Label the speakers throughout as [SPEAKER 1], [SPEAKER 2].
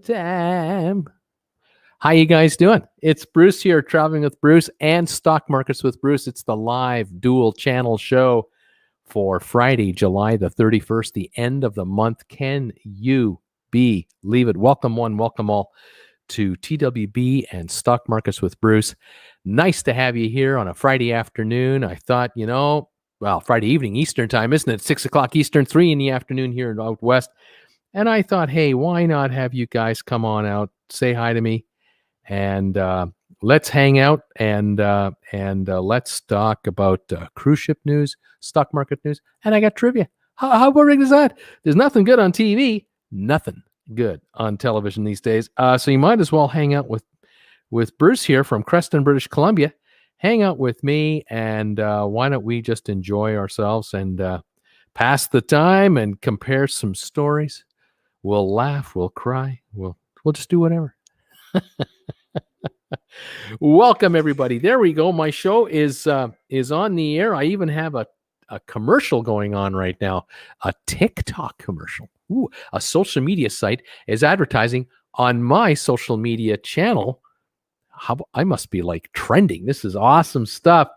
[SPEAKER 1] Time. How you guys doing? It's Bruce here, Traveling with Bruce and Stock Markets with Bruce. It's the live dual channel show for Friday, July the 31st, the end of the month. Can you believe it? Welcome one, welcome all to TWB and Stock Markets with Bruce. Nice to have you here on a Friday afternoon. I thought, Friday evening Eastern time, isn't it? 6 o'clock Eastern, 3 in the afternoon here out west. And I thought, hey, why not have you guys come on out, say hi to me, and let's hang out and let's talk about cruise ship news, stock market news, and I got trivia. How boring is that? There's nothing good on TV, nothing good on television these days. So you might as well hang out with Bruce here from Creston, British Columbia. Hang out with me, and why don't we just enjoy ourselves and pass the time and compare some stories. We'll laugh, we'll cry, we'll just do whatever. Welcome everybody. There we go. My show is on the air. I even have a commercial going on right now, a TikTok commercial. Ooh, a social media site is advertising on my social media channel. I must be like trending. This is awesome stuff.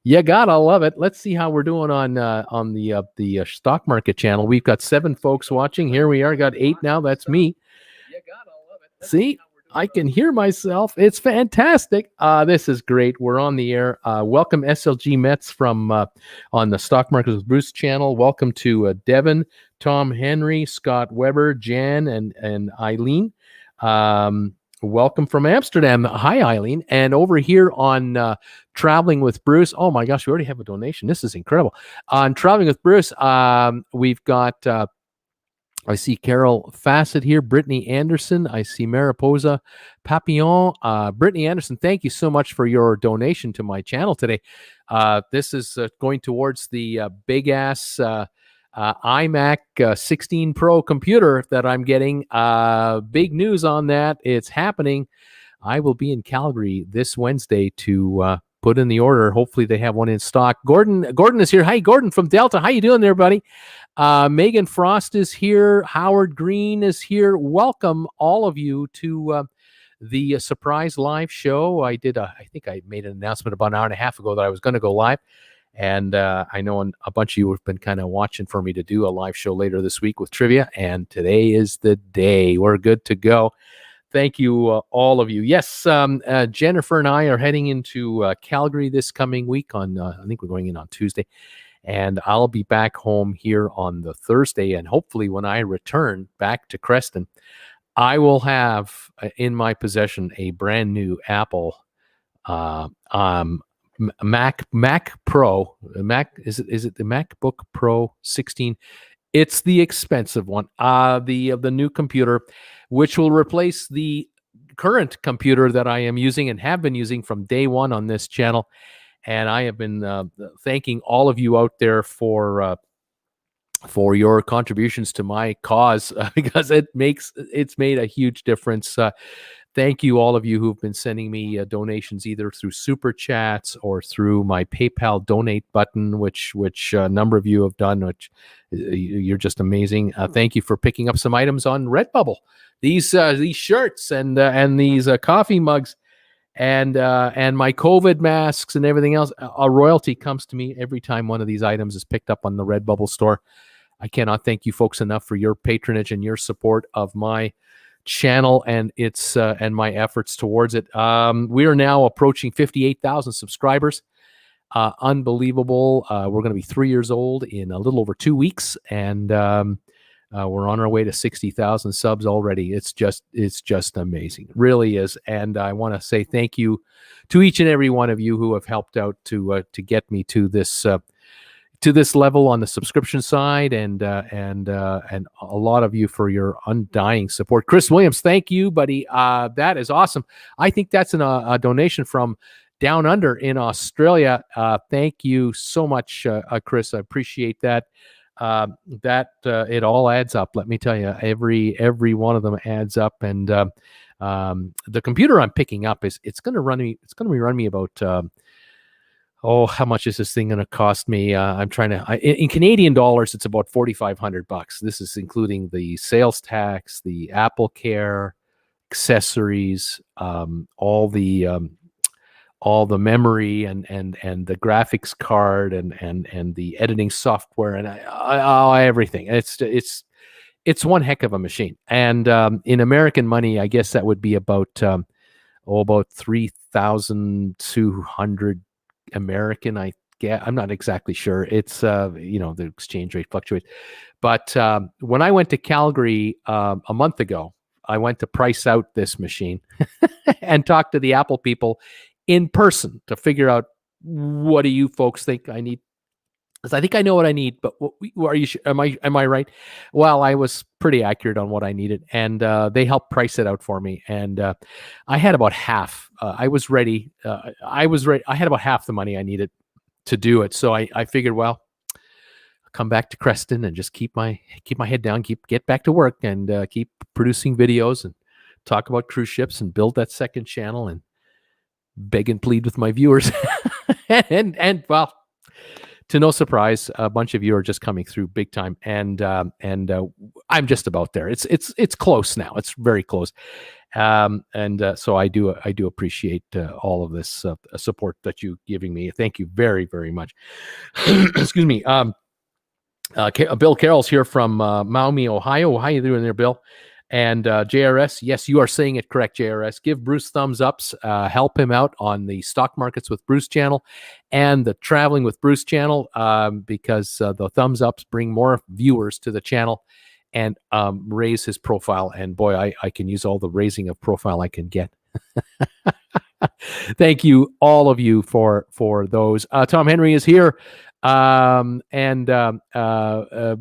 [SPEAKER 1] You gotta love it. Let's see how we're doing on the stock market channel. We've got 7 folks watching. Here we are. Got 8 now. That's me. You gotta love it. See, I can hear myself. It's fantastic. This is great. We're on the air. Welcome SLG Mets from on the Stock Markets with Bruce channel. Welcome to Devin, Tom Henry, Scott Weber, Jan, and Eileen. Welcome from Amsterdam. Hi, Eileen. And over here on Traveling with Bruce, oh my gosh, we already have a donation. This is incredible. On Traveling with Bruce, we've got, I see Carol Fassett here, Brittany Anderson. I see Mariposa Papillon. Brittany Anderson, thank you so much for your donation to my channel today. This is going towards the big-ass iMac 16 Pro computer that I'm getting. Big news on that. It's happening. I will be in Calgary this Wednesday to put in the order. Hopefully they have one in stock. Gordon is here. Hi, Gordon from Delta. How you doing there, buddy? Megan Frost is here. Howard Green is here. Welcome all of you to the surprise live show. I think I made an announcement about an hour and a half ago that I was going to go live. And I know a bunch of you have been kind of watching for me to do a live show later this week with trivia. And today is the day. We're good to go. Thank you, all of you. Yes, Jennifer and I are heading into Calgary this coming week on, I think we're going in on Tuesday. And I'll be back home here on the Thursday. And hopefully when I return back to Creston, I will have in my possession a brand new Apple Mac Pro. Is it the MacBook Pro 16? It's the expensive one. The new computer, which will replace the current computer that I am using and have been using from day one on this channel. And I have been thanking all of you out there for your contributions to my cause because it's made a huge difference. Thank you, all of you who've been sending me donations either through Super Chats or through my PayPal donate button, which a number of you have done, which you're just amazing. Thank you for picking up some items on RedBubble. These shirts and these coffee mugs and my COVID masks and everything else. A royalty comes to me every time one of these items is picked up on the RedBubble store. I cannot thank you folks enough for your patronage and your support of my channel and its and my efforts towards it. We are now approaching 58,000 subscribers. Unbelievable. We're going to be 3 years old in a little over 2 weeks, and we're on our way to 60,000 subs already. It's just amazing. It really is. And I want to say thank you to each and every one of you who have helped out to get me to this level on the subscription side, and a lot of you for your undying support. Chris Williams, thank you, buddy. That is awesome. I think that's a donation from down under in Australia. Thank you so much, Chris. I appreciate that. It all adds up. Let me tell you, every one of them adds up. And the computer I'm picking up it's going to run me about. How much is this thing going to cost me? I'm trying to, in Canadian dollars, it's about $4,500. This is including the sales tax, the Apple Care, accessories, all the memory and the graphics card and the editing software and everything. It's one heck of a machine. And in American money, I guess that would be about 3,200 American. I'm not exactly sure. It's the exchange rate fluctuates. But when I went to Calgary a month ago, I went to price out this machine and talk to the Apple people in person to figure out, what do you folks think I need? Because I think I know what I need, but are you? Am I right? Well, I was pretty accurate on what I needed, and they helped price it out for me. And I had about half. I was ready. I had about half the money I needed to do it. So I figured, well, I'll come back to Creston and just keep my head down, get back to work, and keep producing videos and talk about cruise ships and build that second channel and beg and plead with my viewers. and well, to no surprise, a bunch of you are just coming through big time, and I'm just about there. It's close now. It's very close, so I do appreciate all of this support that you're giving me. Thank you very, very much. Excuse me. Bill Carroll's here from Maumee, Ohio. How you doing there, Bill? And JRS, yes, you are saying it correct, JRS. Give Bruce thumbs ups. Help him out on the Stock Markets with Bruce channel and the Traveling with Bruce channel, because the thumbs ups bring more viewers to the channel and raise his profile. And boy, I can use all the raising of profile I can get. Thank you, all of you, for those. Tom Henry is here.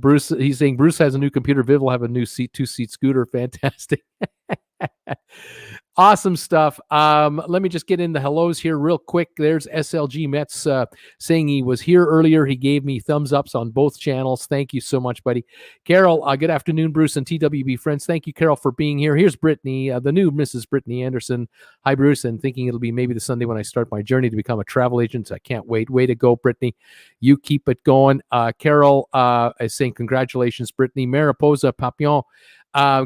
[SPEAKER 1] Bruce, he's saying Bruce has a new computer. Viv will have a new two-seat scooter. Fantastic. Awesome stuff. Let me just get in the hellos here real quick. There's SLG Metz saying he was here earlier. He gave me thumbs ups on both channels. Thank you so much, buddy. Carol, good afternoon, Bruce and TWB friends. Thank you, Carol, for being here. Here's Brittany, the new Mrs. Brittany Anderson. Hi, Bruce, and thinking it'll be maybe the Sunday when I start my journey to become a travel agent. I can't wait. Way to go, Brittany. You keep it going. Carol is saying congratulations, Brittany. Mariposa Papillon.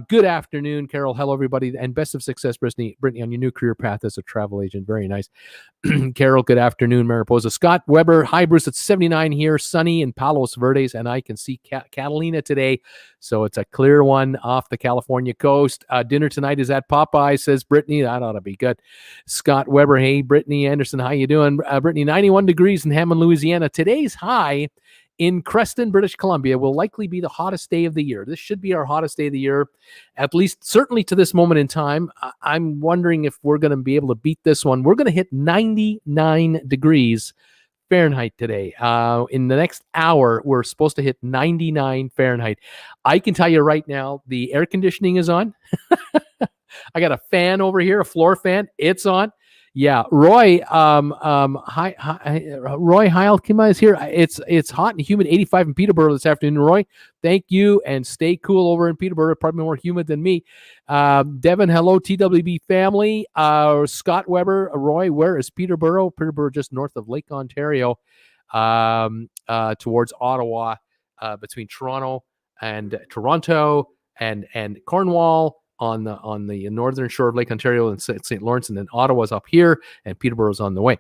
[SPEAKER 1] Good afternoon, Carol. Hello, everybody, and best of success, Brittany, on your new career path as a travel agent. Very nice. Carol, good afternoon, Mariposa. Scott Weber, hi, Bruce. It's 79 here, sunny in Palos Verdes, and I can see Catalina today, so it's a clear one off the California coast. Dinner tonight is at Popeye, says Brittany. That ought to be good. Scott Weber, hey, Brittany Anderson, how you doing? Brittany, 91 degrees in Hammond, Louisiana. Today's high in Creston, British Columbia, will likely be the hottest day of the year. This should be our hottest day of the year, at least certainly to this moment in time. I'm wondering if we're going to be able to beat this one. We're going to hit 99 degrees Fahrenheit today. In the next hour, we're supposed to hit 99 Fahrenheit. I can tell you right now, the air conditioning is on. I got a fan over here, a floor fan. It's on. Yeah, Roy, Roy Heilkima is here. It's hot and humid, 85 in Peterborough this afternoon. Roy, thank you, and stay cool over in Peterborough. Probably more humid than me. Devin, hello, TWB family. Scott Weber, Roy, where is Peterborough? Peterborough, just north of Lake Ontario, towards Ottawa, between Toronto and Cornwall. On the northern shore of Lake Ontario and St. Lawrence, and then Ottawa's up here, and Peterborough's on the way.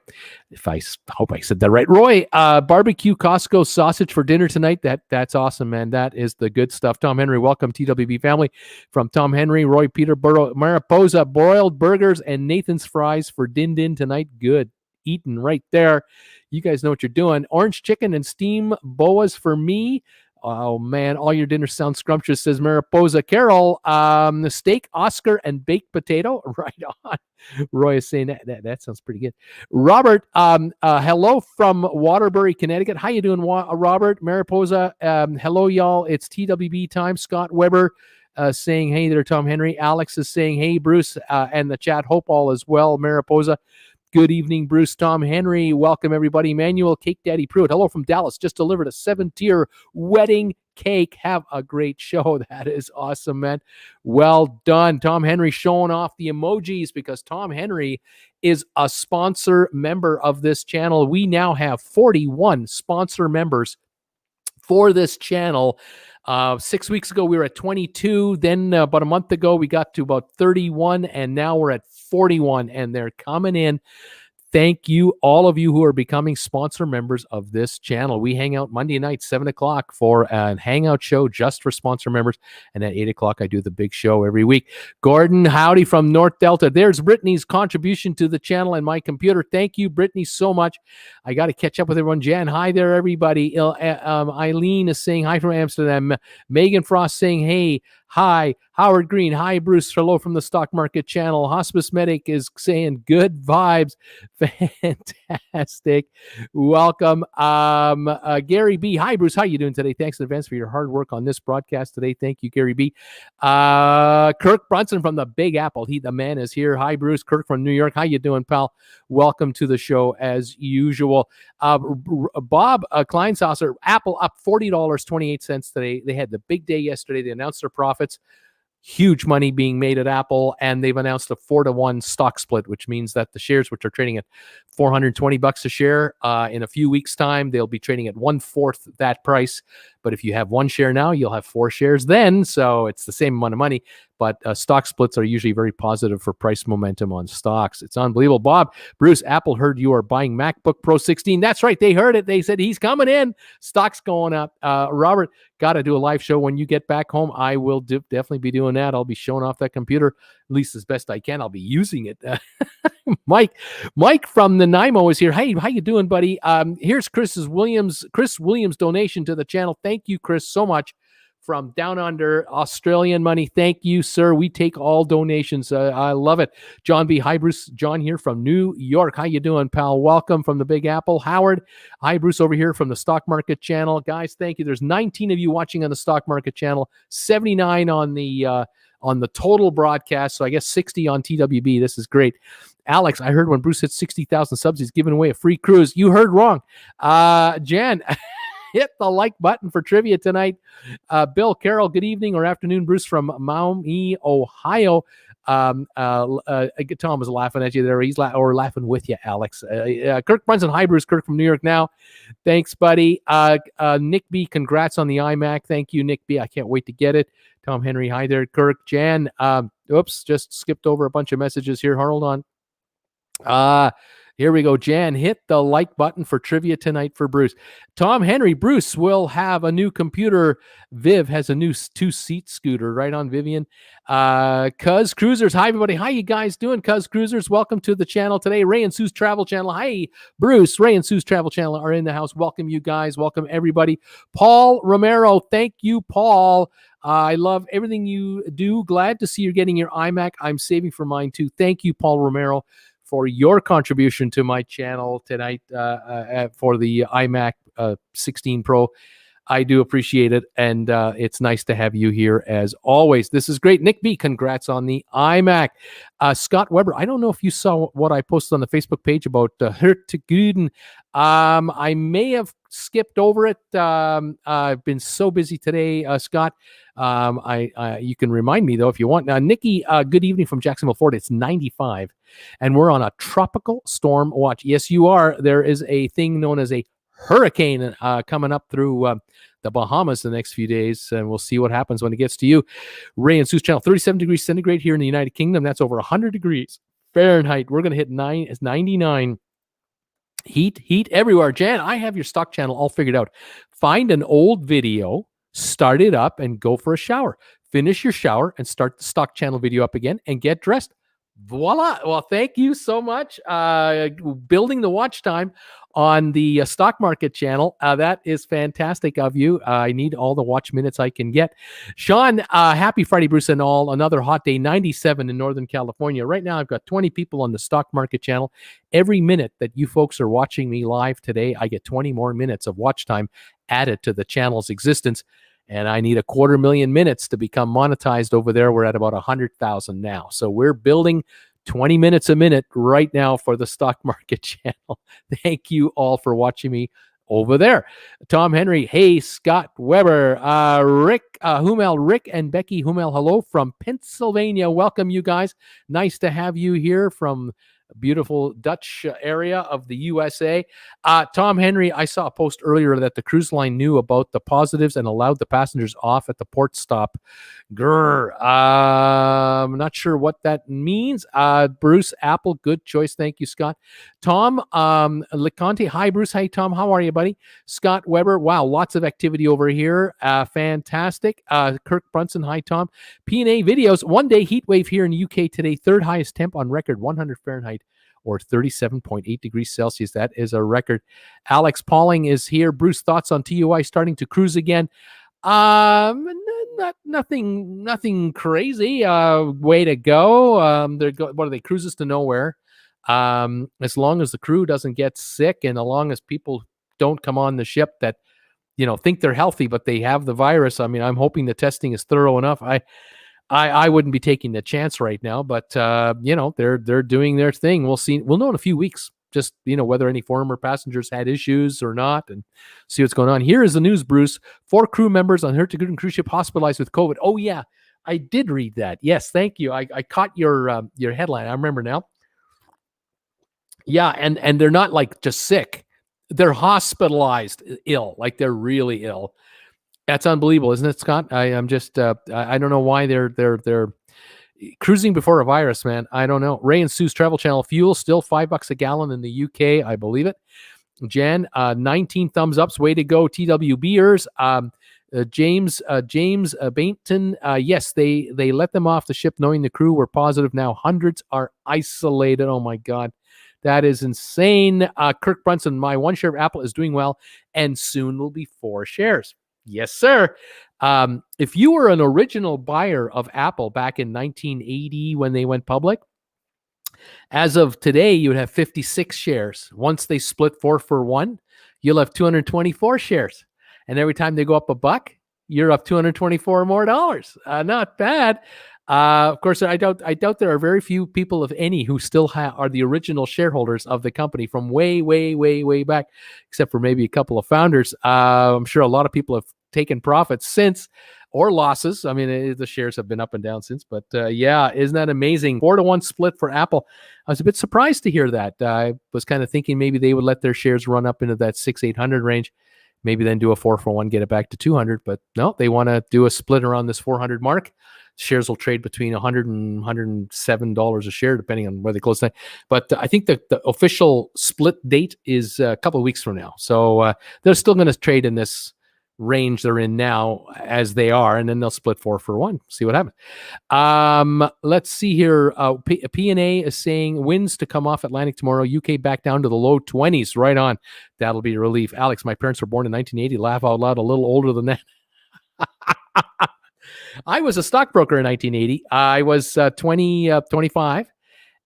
[SPEAKER 1] I hope I said that right. Roy, barbecue Costco sausage for dinner tonight. That's awesome, man. That is the good stuff. Tom Henry, welcome, TWB family. From Tom Henry, Roy, Peterborough, Mariposa, broiled burgers and Nathan's fries for din tonight. Good eating right there. You guys know what you're doing. Orange chicken and steam boas for me. Oh, man, all your dinner sounds scrumptious, says Mariposa. Carol, the steak, Oscar, and baked potato. Right on. Roy is saying that sounds pretty good. Robert, hello from Waterbury, Connecticut. How you doing, Robert? Mariposa, hello, y'all. It's TWB time. Scott Weber saying, hey there, Tom Henry. Alex is saying, hey, Bruce, and the chat. Hope all is well, Mariposa. Good evening, Bruce. Tom Henry. Welcome, everybody. Manuel Cake Daddy Pruitt. Hello from Dallas. Just delivered a 7-tier wedding cake. Have a great show. That is awesome, man. Well done. Tom Henry showing off the emojis because Tom Henry is a sponsor member of this channel. We now have 41 sponsor members for this channel. 6 weeks ago, we were at 22. Then about a month ago, we got to about 31. And now we're at 41. And they're coming in. Thank you, all of you who are becoming sponsor members of this channel. We hang out Monday night, 7 o'clock for a hangout show just for sponsor members. And at 8 o'clock, I do the big show every week. Gordon, howdy from North Delta. There's Brittany's contribution to the channel and my computer. Thank you, Brittany, so much. I got to catch up with everyone. Jan, hi there, everybody. Eileen is saying hi from Amsterdam. Megan Frost saying, hey, hi. Howard Green, hi, Bruce. Hello from the Stock Market Channel. Hospice Medic is saying good vibes. Fantastic. Welcome. Gary B. Hi, Bruce. How you doing today? Thanks in advance for your hard work on this broadcast today. Thank you, Gary B. Kirk Brunson from the Big Apple. The man is here. Hi, Bruce. Kirk from New York. How you doing, pal? Welcome to the show as usual. Bob Kleinsasser, Apple up $40.28 today. They had the big day yesterday. They announced their profits. Huge money being made at Apple, and they've announced a 4-to-1 stock split, which means that the shares, which are trading at $420 a share, in a few weeks' time, they'll be trading at 1/4 that price. But if you have one share now, you'll have 4 shares then. So it's the same amount of money. But stock splits are usually very positive for price momentum on stocks. It's unbelievable. Bob, Bruce, Apple heard you are buying MacBook Pro 16. That's right. They heard it. They said he's coming in. Stock's going up. Robert, got to do a live show when you get back home. I will definitely be doing that. I'll be showing off that computer, at least as best I can. I'll be using it. Mike from Nanaimo is here. Hey, how you doing, buddy? Here's Chris Williams donation to the channel. Thank you, Chris, so much. From down under, Australian money. Thank you, sir. We take all donations. I love it. John B. Hi, Bruce. John here from New York. How you doing, pal? Welcome from the Big Apple. Howard. Hi, Bruce, over here from the Stock Market Channel. Guys, thank you. There's 19 of you watching on the Stock Market Channel, 79 on the total broadcast, so I guess 60 on TWB. This is great. Alex, I heard when Bruce hit 60,000 subs, he's giving away a free cruise. You heard wrong. Jan, hit the like button for trivia tonight. Bill Carroll, good evening or afternoon, Bruce from Maumee, Ohio. Tom was laughing at you there. He's laughing with you, Alex. Kirk Brunson, hi, Bruce. Kirk from New York now. Thanks, buddy. Nick B, congrats on the iMac. Thank you, Nick B. I can't wait to get it. Tom Henry, hi there. Kirk, Jan. Oops, just skipped over a bunch of messages here. Hold on. Here we go. Jan, hit the like button for trivia tonight for Bruce. Tom Henry, Bruce will have a new computer. Viv has a new 2-seat scooter. Right on, Vivian. Cuz Cruisers. Hi, everybody. How you guys doing, Cuz Cruisers? Welcome to the channel today. Ray and Sue's Travel Channel. Hi, Bruce. Ray and Sue's Travel Channel are in the house. Welcome, you guys. Welcome, everybody. Paul Romero. Thank you, Paul. I love everything you do. Glad to see you're getting your iMac. I'm saving for mine, too. Thank you, Paul Romero, for your contribution to my channel tonight for the iMac 16 Pro. I do appreciate it, and it's nice to have you here as always. This is great. Nick B, congrats on the iMac. Scott Weber, I don't know if you saw what I posted on the Facebook page about Hurtigruten. I may have skipped over it. I've been so busy today, Scott. You can remind me, though, if you want. Nikki, good evening from Jacksonville, Florida. It's 95, and we're on a tropical storm watch. Yes, you are. There is a thing known as a hurricane coming up through the Bahamas the next few days, and we'll see what happens when it gets to you. Ray and Sue's channel, 37 degrees centigrade here in the United Kingdom. That's over 100 degrees Fahrenheit. We're going to hit 99. Heat everywhere. Jan, I have your stock channel all figured out. Find an old video, start it up, and go for a shower. Finish your shower and start the stock channel video up again and get dressed. Voila. Well, thank you so much. Building the watch time on the Stock Market Channel. That is fantastic of you. I need all the watch minutes I can get. Sean, happy Friday, Bruce, and all. Another hot day, 97 in Northern California. Right now, I've got 20 people on the Stock Market Channel. Every minute that you folks are watching me live today, I get 20 more minutes of watch time added to the channel's existence. And I need 250,000 minutes to become monetized over there. We're at about 100,000 now. So we're building 20 minutes a minute right now for the Stock Market Channel. Thank you all for watching me over there. Tom Henry, hey, Scott Weber, Rick Hummel, Rick and Becky Hummel, hello from Pennsylvania. Welcome, you guys. Nice to have you here from beautiful Dutch area of the USA. Tom Henry, I saw a post earlier that the cruise line knew about the positives and allowed the passengers off at the port stop. Grr. I'm not sure what that means. Bruce Apple, good choice. Thank you, Scott. Tom Liconte. Hi, Bruce. Hey, Tom. How are you, buddy? Scott Weber. Wow, lots of activity over here. Fantastic. Kirk Brunson. Hi, Tom. P&A videos. One day heat wave here in the UK today. Third highest temp on record, 100 Fahrenheit or 37.8 degrees Celsius. That is a record. Alex Pauling is here. Bruce, thoughts on TUI starting to cruise again? Nothing crazy. Way to go. What are they? Cruises to nowhere. As long as the crew doesn't get sick and as long as people don't come on the ship that, think they're healthy, but they have the virus. I mean, I'm hoping the testing is thorough enough. I wouldn't be taking the chance right now, but they're doing their thing. We'll see. We'll know in a few weeks, just whether any former passengers had issues or not, and see what's going on. Here is the news, Bruce. 4 crew members on Hurtigruten cruise ship hospitalized with COVID. Oh yeah, I did read that. Yes, thank you. I caught your headline. I remember now. Yeah, and they're not like just sick; they're hospitalized, ill, like they're really ill. That's unbelievable, isn't it, Scott? I'm just I don't know why they're cruising before a virus, man. I don't know. Ray and Sue's Travel Channel fuel still $5 a gallon in the UK, I believe it. Jan, 19 thumbs ups. Way to go, TWBers. James Bainton. Yes, they let them off the ship knowing the crew were positive. Now hundreds are isolated. Oh my God. That is insane. Kirk Brunson, my 1 share of Apple is doing well and soon will be 4 shares. Yes, sir. If you were an original buyer of Apple back in 1980 when they went public, as of today, you would have 56 shares. Once they split 4 for 1, you'll have 224 shares. And every time they go up $1, you're up $224 more dollars. Not bad. Of course, I doubt there are very few people, if any, who still are the original shareholders of the company from way, way, way, way back, except for maybe a couple of founders. I'm sure a lot of people have taken profits since, or losses. I mean, the shares have been up and down since, but yeah, isn't that amazing? 4-1 split for Apple. I was a bit surprised to hear that. I was kind of thinking maybe they would let their shares run up into that 600-800 range, maybe then do a 4-for-1, get it back to 200. But no, they want to do a split around this 400 mark. Shares will trade between $100 and $107 a share, depending on where they close. But I think that the official split date is a couple of weeks from now. So they're still going to trade in this range they're in now as they are, and then they'll split 4-for-1. See what happens. Let's see here. P&A is saying winds to come off Atlantic tomorrow. UK back down to the low 20s. Right on. That'll be a relief. Alex, my parents were born in 1980. Laugh out loud. A little older than that. I was a stockbroker in 1980. I was 25,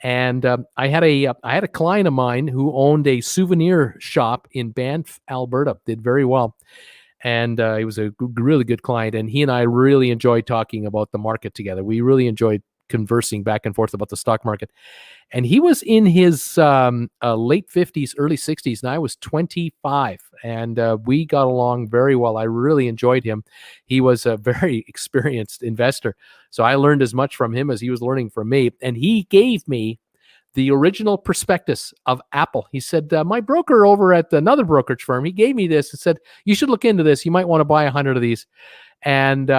[SPEAKER 1] and I had a client of mine who owned a souvenir shop in Banff, Alberta. Did very well, and he was a really good client. And he and I really enjoyed talking about the market together. We really enjoyed conversing back and forth about the stock market. And he was in his late 50s, early 60s, and I was 25. And we got along very well. I really enjoyed him. He was a very experienced investor. So I learned as much from him as he was learning from me. And he gave me the original prospectus of Apple. He said, my broker over at another brokerage firm, he gave me this and said, you should look into this. You might want to buy 100 of these. And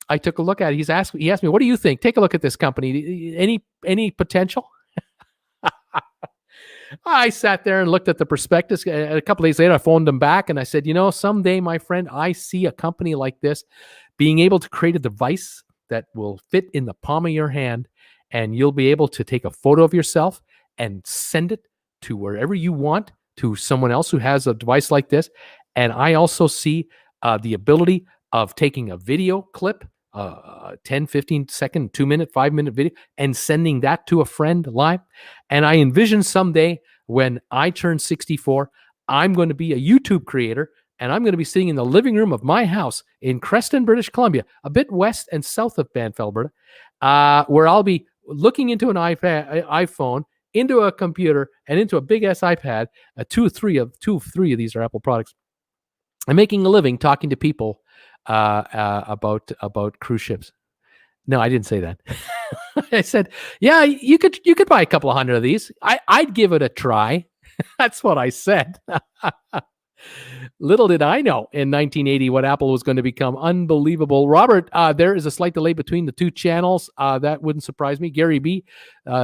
[SPEAKER 1] I took a look at it. He asked me, what do you think? Take a look at this company. Any potential? I sat there and looked at the prospectus. A couple of days later, I phoned him back and I said, someday, my friend, I see a company like this being able to create a device that will fit in the palm of your hand, and you'll be able to take a photo of yourself and send it to wherever you want, to someone else who has a device like this. And I also see the ability of taking a video clip, 10, 15 second, 2 minute, 5 minute video, and sending that to a friend live. And I envision someday when I turn 64, I'm going to be a YouTube creator, and I'm going to be sitting in the living room of my house in Creston, British Columbia, a bit west and south of Banff, Alberta, where I'll be looking into an iPhone, into a computer, and into a big-ass iPad. Two or three of these are Apple products. I'm making a living talking to people about cruise ships. No, I didn't say that. I said, yeah, you could buy a couple of hundred of these. I'd give it a try. That's what I said. Little did I know in 1980 what Apple was going to become. Unbelievable. Robert, there is a slight delay between the two channels. That wouldn't surprise me. Gary B,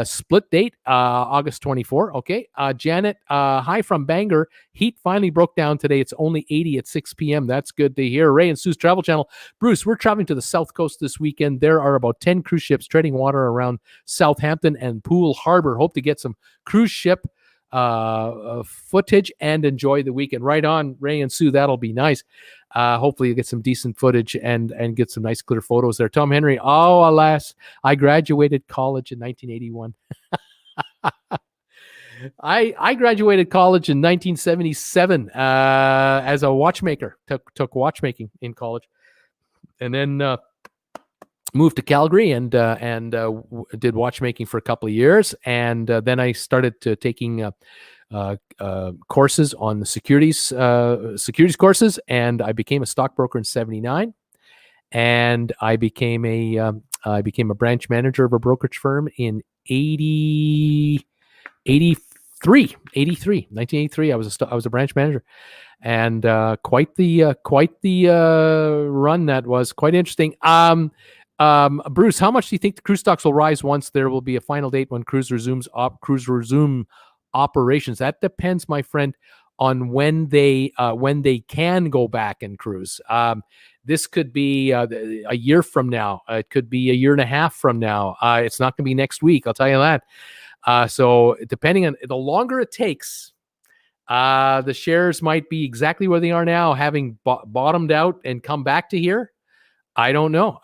[SPEAKER 1] split date, August 24. Okay. Janet, hi from Bangor. Heat finally broke down today. It's only 80 at 6 p.m. That's good to hear. Ray and Sue's Travel Channel. Bruce, we're traveling to the South Coast this weekend. There are about 10 cruise ships treading water around Southampton and Poole Harbor. Hope to get some cruise ship footage and enjoy the weekend. Right on, Ray and Sue. That'll be nice. Hopefully you get some decent footage and get some nice clear photos there. Tom Henry, oh alas, I graduated college in 1981. I graduated college in 1977 as a watchmaker. Took watchmaking in college, and then moved to Calgary and did watchmaking for a couple of years, and then I started taking courses on the securities courses, and I became a stockbroker in '79, and I became a branch manager of a brokerage firm in 1983. I was a branch manager, and quite the run that was. Quite interesting. Bruce, how much do you think the cruise stocks will rise once there will be a final date when cruise resume operations? That depends, my friend, on when they can go back and cruise. This could be a year from now. It could be a year and a half from now. It's not going to be next week, I'll tell you that. So depending on the longer it takes, the shares might be exactly where they are now, having bottomed out and come back to here. I don't know.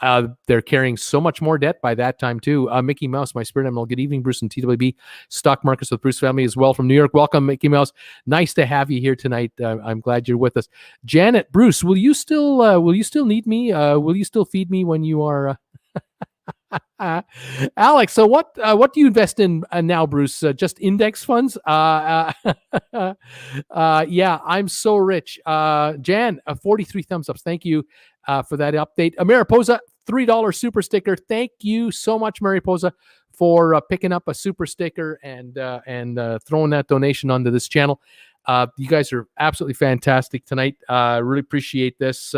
[SPEAKER 1] They're carrying so much more debt by that time, too. Mickey Mouse, my spirit animal. Good evening, Bruce and TWB. Stock Markets with Bruce family as well from New York. Welcome, Mickey Mouse. Nice to have you here tonight. I'm glad you're with us. Janet, Bruce, will you still need me? Will you still feed me when you are... Alex, so what do you invest in now, Bruce? Just index funds? Yeah, I'm so rich. Jan, 43 thumbs ups. Thank you for that update. Mariposa, $3 super sticker. Thank you so much, Mariposa, for picking up a super sticker and throwing that donation onto this channel. You guys are absolutely fantastic tonight. Really appreciate this.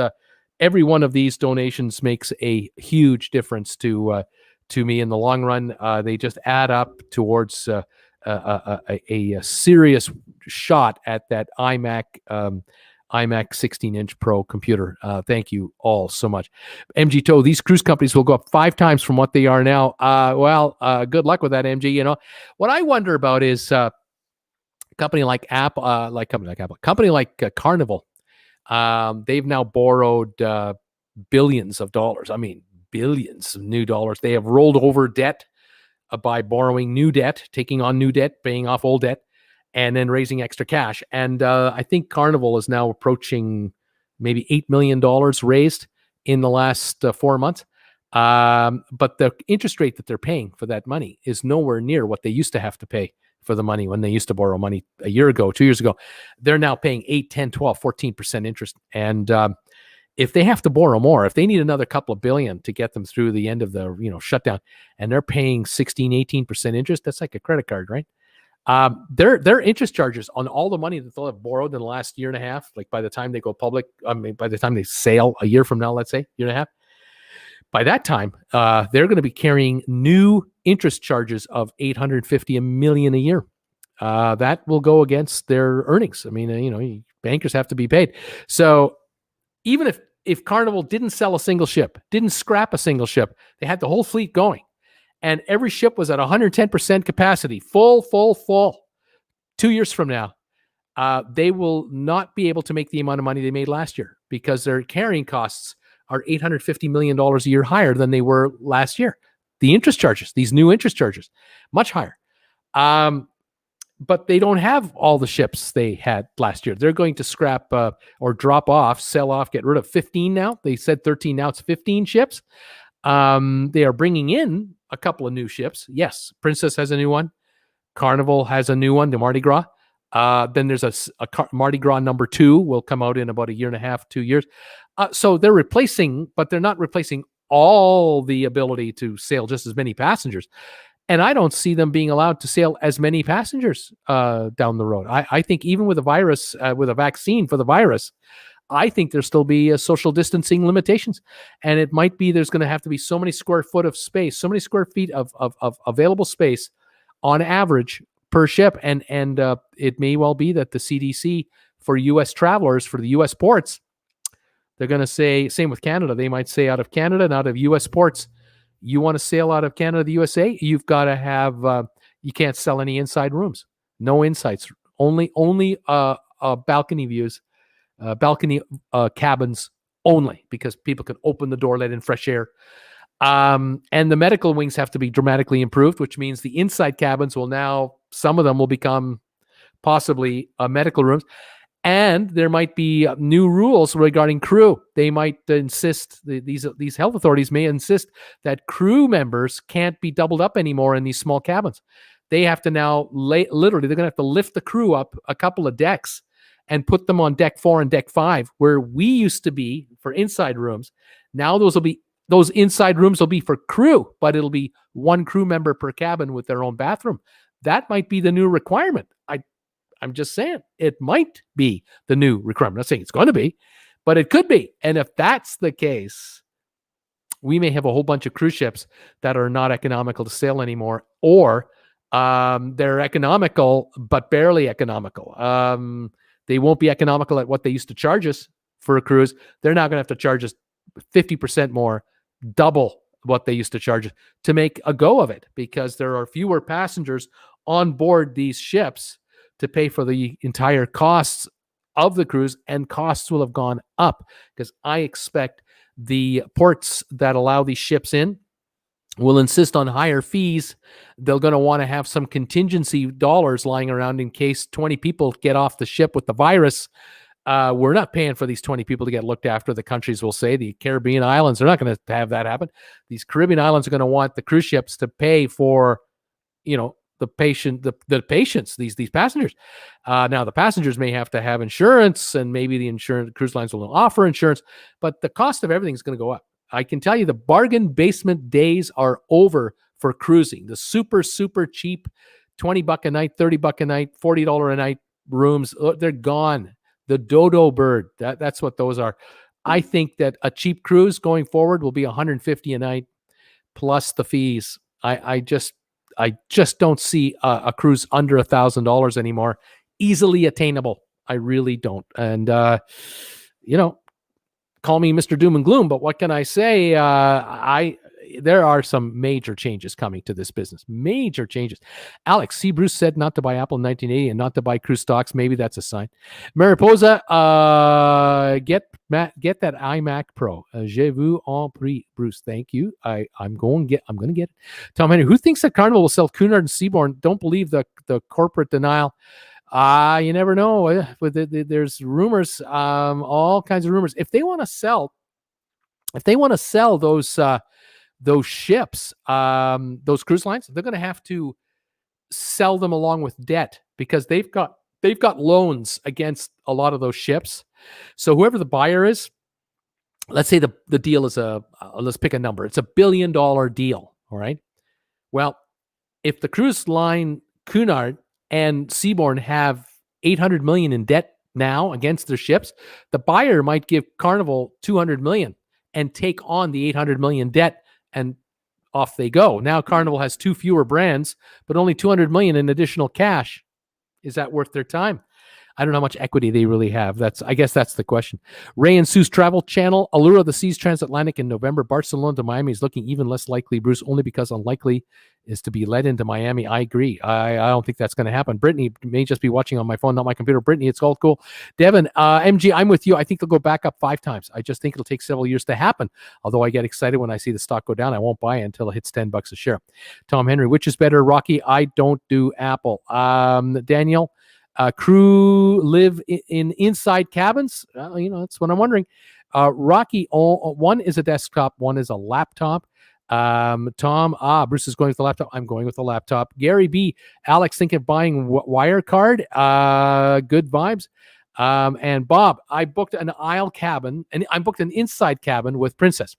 [SPEAKER 1] Every one of these donations makes a huge difference to me in the long run. They just add up towards a serious shot at that iMac 16-inch Pro computer. Thank you all so much. MG Toe, these cruise companies will go up 5 times from what they are now. Good luck with that, MG. You know what I wonder about is company like Carnival. They've now borrowed billions of dollars. I mean, billions of new dollars. They have rolled over debt by borrowing new debt, taking on new debt, paying off old debt, and then raising extra cash. And I think Carnival is now approaching maybe $8 million raised in the last 4 months. But the interest rate that they're paying for that money is nowhere near what they used to have to pay for the money when they used to borrow money a year ago, 2 years ago. They're now paying 8, 10, 12, 14% interest. And if they have to borrow more, if they need another couple of billion to get them through the end of the shutdown, and they're paying 16, 18% interest, that's like a credit card, right? Their interest charges on all the money that they'll have borrowed in the last year and a half, like by the time they go public, by the time they sail a year from now, let's say, year and a half, by that time, they're going to be carrying new interest charges of $850 million a year. That will go against their earnings. I mean, bankers have to be paid. So even if Carnival didn't sell a single ship, didn't scrap a single ship, they had the whole fleet going, and every ship was at 110% capacity, full, 2 years from now, they will not be able to make the amount of money they made last year because their carrying costs are $850 million a year higher than they were last year. The interest charges, these new interest charges, much higher. But they don't have all the ships they had last year. They're going to scrap or drop off, sell off, get rid of 15 now. They said 13, now it's 15 ships. They are bringing in a couple of new ships. Yes, Princess has a new one. Carnival has a new one, the Mardi Gras. Then there's a Mardi Gras number 2 will come out in about a year and a half, 2 years. So they're replacing, but they're not replacing all the ability to sail just as many passengers. And I don't see them being allowed to sail as many passengers down the road. I think even with a virus, with a vaccine for the virus, I think there'll still be social distancing limitations. And it might be there's going to have to be so many square foot of space, so many square feet of available space on average per ship. And it may well be that the CDC for U.S. travelers, for the U.S. ports, they're going to say, same with Canada, they might say out of Canada and out of U.S. ports, you want to sail out of Canada, the USA, you've got to have, you can't sell any inside rooms. No insides, only balcony views, balcony cabins only, because people can open the door, let in fresh air. And the medical wings have to be dramatically improved, which means the inside cabins will now, some of them will become possibly medical rooms. And there might be new rules regarding crew. They might insist, these health authorities may insist that crew members can't be doubled up anymore in these small cabins. They have to now, literally, they're going to have to lift the crew up a couple of decks and put them on deck 4 and deck 5, where we used to be for inside rooms. Now those inside rooms will be for crew, but it'll be one crew member per cabin with their own bathroom. That might be the new requirement. I'm just saying it might be the new requirement. I'm not saying it's going to be, but it could be. And if that's the case, we may have a whole bunch of cruise ships that are not economical to sail anymore, or they're economical, but barely economical. They won't be economical at what they used to charge us for a cruise. They're now going to have to charge us 50% more, double what they used to charge us to make a go of it, because there are fewer passengers on board these ships to pay for the entire costs of the cruise, and costs will have gone up, because I expect the ports that allow these ships in will insist on higher fees. They're going to want to have some contingency dollars lying around in case 20 people get off the ship with the virus. We're not paying for these 20 people to get looked after, the countries will say. The Caribbean islands are not going to have that happen. These Caribbean islands are going to want the cruise ships to pay for, the patients, these passengers. Now the passengers may have to have insurance, and maybe the cruise lines will offer insurance, but the cost of everything is going to go up. I can tell you the bargain basement days are over for cruising. The super, super cheap $20 a night, $30 a night, $40 a night rooms, they're gone. The dodo bird, that's what those are. I think that a cheap cruise going forward will be $150 a night plus the fees. I just don't see a cruise under $1,000 anymore easily attainable. I really don't. And, call me Mr. Doom and Gloom, but what can I say? There are some major changes coming to this business. Major changes. Alex C. Bruce said not to buy Apple in 1980 and not to buy cruise stocks. Maybe that's a sign. Mariposa, get that iMac Pro. Je vous en prie, Bruce. Thank you. I'm going to get it. Tom Henry, who thinks that Carnival will sell Cunard and Seabourn? Don't believe the corporate denial. You never know. There's rumors, all kinds of rumors. If they want to sell those ships, those cruise lines, they're going to have to sell them along with debt, because they've got loans against a lot of those ships. So whoever the buyer is, let's say the deal is let's pick a number. It's $1 billion deal. All right. Well, if the cruise line Cunard and Seabourn have $800 million in debt now against their ships, the buyer might give Carnival $200 million and take on the $800 million debt, and off they go. Now Carnival has 2 fewer brands, but only $200 million in additional cash. Is that worth their time? I don't know how much equity they really have. I guess that's the question. Ray and Sue's Travel Channel. Allure of the Seas transatlantic in November. Barcelona to Miami is looking even less likely, Bruce, only because unlikely is to be led into Miami. I agree. I don't think that's going to happen. Brittany may just be watching on my phone, not my computer. Brittany, it's all cool. Devin, MG, I'm with you. I think they'll go back up 5 times. I just think it'll take several years to happen. Although I get excited when I see the stock go down. I won't buy it until it hits $10 a share. Tom Henry, which is better, Rocky? I don't do Apple. Daniel, crew live in inside cabins? That's what I'm wondering. Rocky, one is a desktop, one is a laptop. Tom, Bruce is going with the laptop. I'm going with the laptop. Gary B, Alex, think of buying Wirecard. Good vibes. And Bob, I booked an aisle cabin, and I booked an inside cabin with Princess.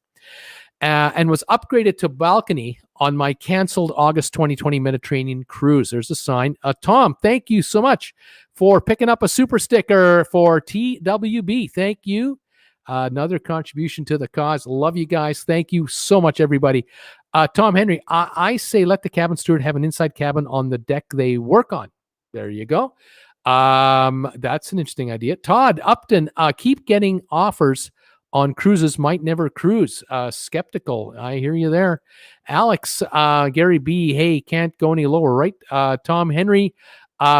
[SPEAKER 1] and was upgraded to balcony on my canceled August 2020 Mediterranean cruise. There's a sign. Tom, thank you so much for picking up a super sticker for TWB. Thank you. Another contribution to the cause. Love you guys. Thank you so much, everybody. Tom Henry, I say let the cabin steward have an inside cabin on the deck they work on. There you go. That's an interesting idea. Todd Upton, keep getting offers on cruises, might never cruise. Skeptical. I hear you there. Alex, Gary B, hey, can't go any lower, right? Tom Henry,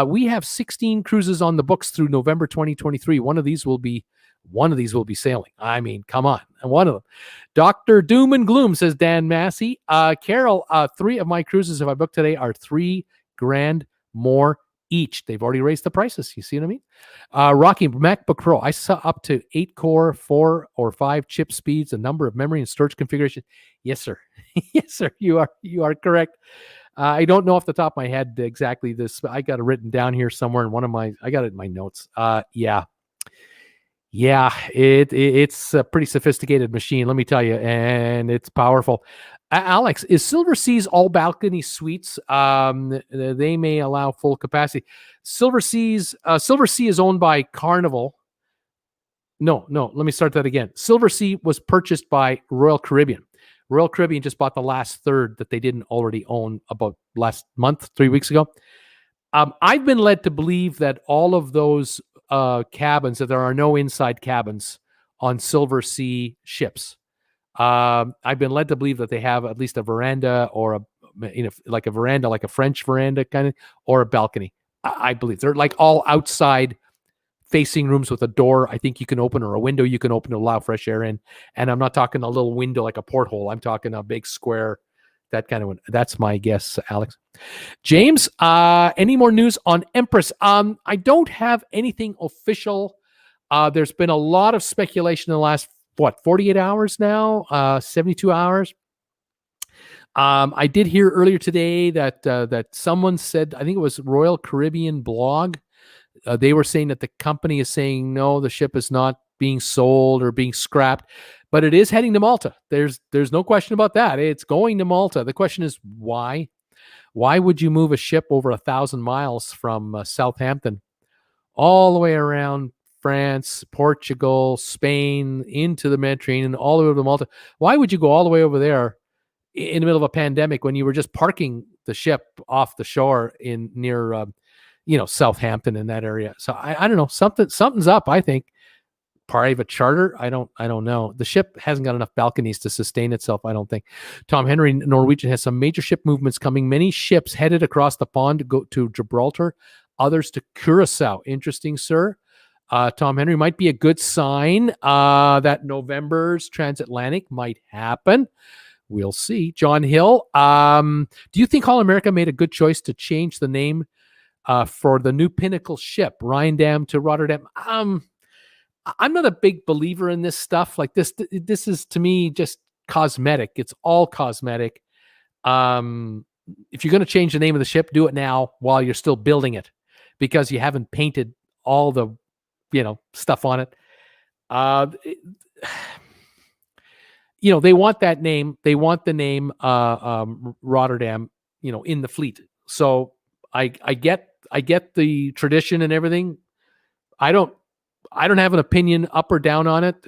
[SPEAKER 1] we have 16 cruises on the books through November 2023. One of these will be sailing. I mean, come on. One of them. Dr. Doom and Gloom, says Dan Massey. Carol, 3 of my cruises, if I book today, are $3,000 more each. They've already raised the prices. You see what I mean? Rocky, MacBook Pro. I saw up to 8-core, 4 or 5 chip speeds, a number of memory and storage configuration. Yes, sir. Yes, sir. You are correct. I don't know off the top of my head exactly this. I got it written down here somewhere in I got it in my notes. Yeah, it's a pretty sophisticated machine, let me tell you, and it's powerful. Alex, is Silver Sea's all balcony suites? They may allow full capacity. Silver Sea is owned by Carnival. No, let me start that again. Silver Sea was purchased by Royal Caribbean. Royal Caribbean just bought the last third that they didn't already own about last month, 3 weeks ago. I've been led to believe that all of those cabins, that there are no inside cabins on Silver Sea ships. I've been led to believe that they have at least a veranda or like a veranda, like a French veranda kind of, or a balcony. I believe they're like all outside facing rooms with a door I think you can open, or a window you can open to allow fresh air in. And I'm not talking a little window like a porthole. I'm talking a big square, that kind of one. That's my guess, Alex. James, any more news on Empress? I don't have anything official. There's been a lot of speculation in the last, 48 hours now, 72 hours. I did hear earlier today that someone said, I think it was Royal Caribbean blog, they were saying that the company is saying, no, the ship is not being sold or being scrapped, but it is heading to Malta. There's no question about that. It's going to Malta. The question is why? Why would you move a ship over 1,000 miles from Southampton all the way around France, Portugal, Spain, into the Mediterranean, all the way over to Malta? Why would you go all the way over there in the middle of a pandemic when you were just parking the ship off the shore in near, Southampton in that area? So I don't know. Something's up, I think. Private charter? I don't know. The ship hasn't got enough balconies to sustain itself, I don't think. Tom Henry, Norwegian has some major ship movements coming. Many ships headed across the pond to go to Gibraltar, others to Curacao. Interesting, sir. Tom Henry, might be a good sign that November's transatlantic might happen. We'll see. John Hill, do you think All America made a good choice to change the name for the new Pinnacle ship, Rhindam to Rotterdam? I'm not a big believer in this stuff. Like this is, to me, just cosmetic. It's all cosmetic. If you're going to change the name of the ship, do it now while you're still building it, because you haven't painted all the stuff on it. They want that name. They want the name Rotterdam, in the fleet. So I get the tradition and everything. I don't have an opinion up or down on it.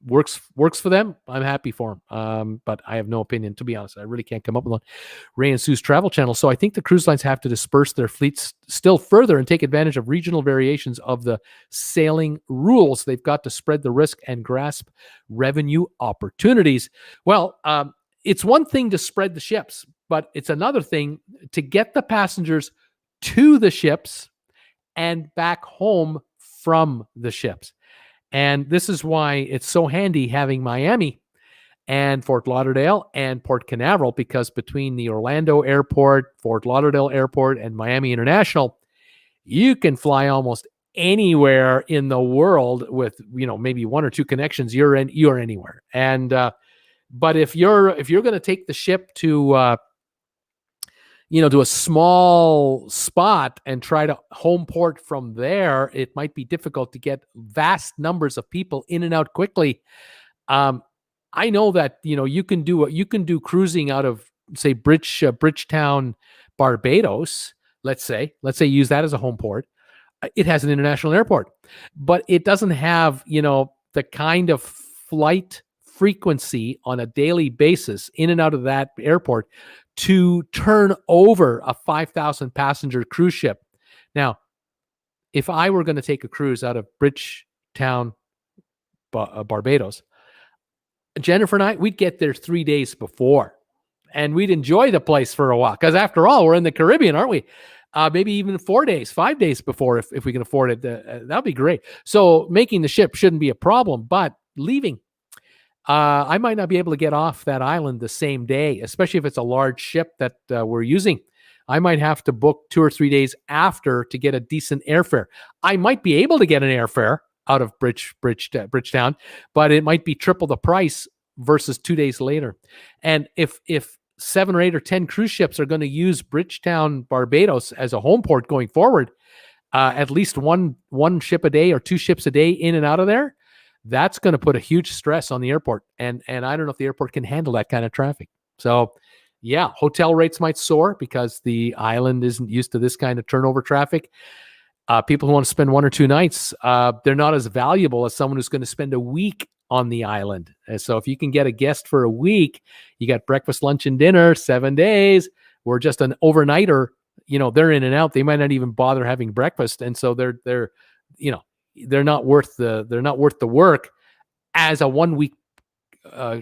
[SPEAKER 1] Works for them. I'm happy for them. But I have no opinion, to be honest. I really can't come up with one. Ray and Sue's Travel Channel. So I think the cruise lines have to disperse their fleets still further and take advantage of regional variations of the sailing rules. They've got to spread the risk and grasp revenue opportunities. Well, it's one thing to spread the ships, but it's another thing to get the passengers to the ships and back home from the ships. And this is why it's so handy having Miami and Fort Lauderdale and Port Canaveral, because between the Orlando Airport, Fort Lauderdale Airport, and Miami International, you can fly almost anywhere in the world with, maybe 1 or 2 connections. You're anywhere. And but if you're going to take the ship to to a small spot and try to home port from there, it might be difficult to get vast numbers of people in and out quickly. I know that, you can do cruising out of, say, Bridgetown, Barbados. Let's say use that as a home port. It has an international airport, but it doesn't have, the kind of flight frequency on a daily basis in and out of that airport to turn over a 5,000 passenger cruise ship. Now, if I were going to take a cruise out of Bridgetown, Barbados, Jennifer and I, we'd get there 3 days before, and we'd enjoy the place for a while. Because after all, we're in the Caribbean, aren't we? Maybe even 4 days, 5 days before, if we can afford it. That'd be great. So making the ship shouldn't be a problem, but leaving, I might not be able to get off that island the same day, especially if it's a large ship that we're using. I might have to book 2 or 3 days after to get a decent airfare. I might be able to get an airfare out of Bridgetown, but it might be triple the price versus 2 days later. And if 7 or 8 or 10 cruise ships are going to use Bridgetown, Barbados as a home port going forward, at least one ship a day or 2 ships a day in and out of there, that's going to put a huge stress on the airport. And I don't know if the airport can handle that kind of traffic. So yeah, hotel rates might soar because the island isn't used to this kind of turnover traffic. People who want to spend 1 or 2 nights, they're not as valuable as someone who's going to spend a week on the island. And so if you can get a guest for a week, you got breakfast, lunch, and dinner, 7 days, or just an overnighter, they're in and out. They might not even bother having breakfast. And so they're not worth the work as a 1 week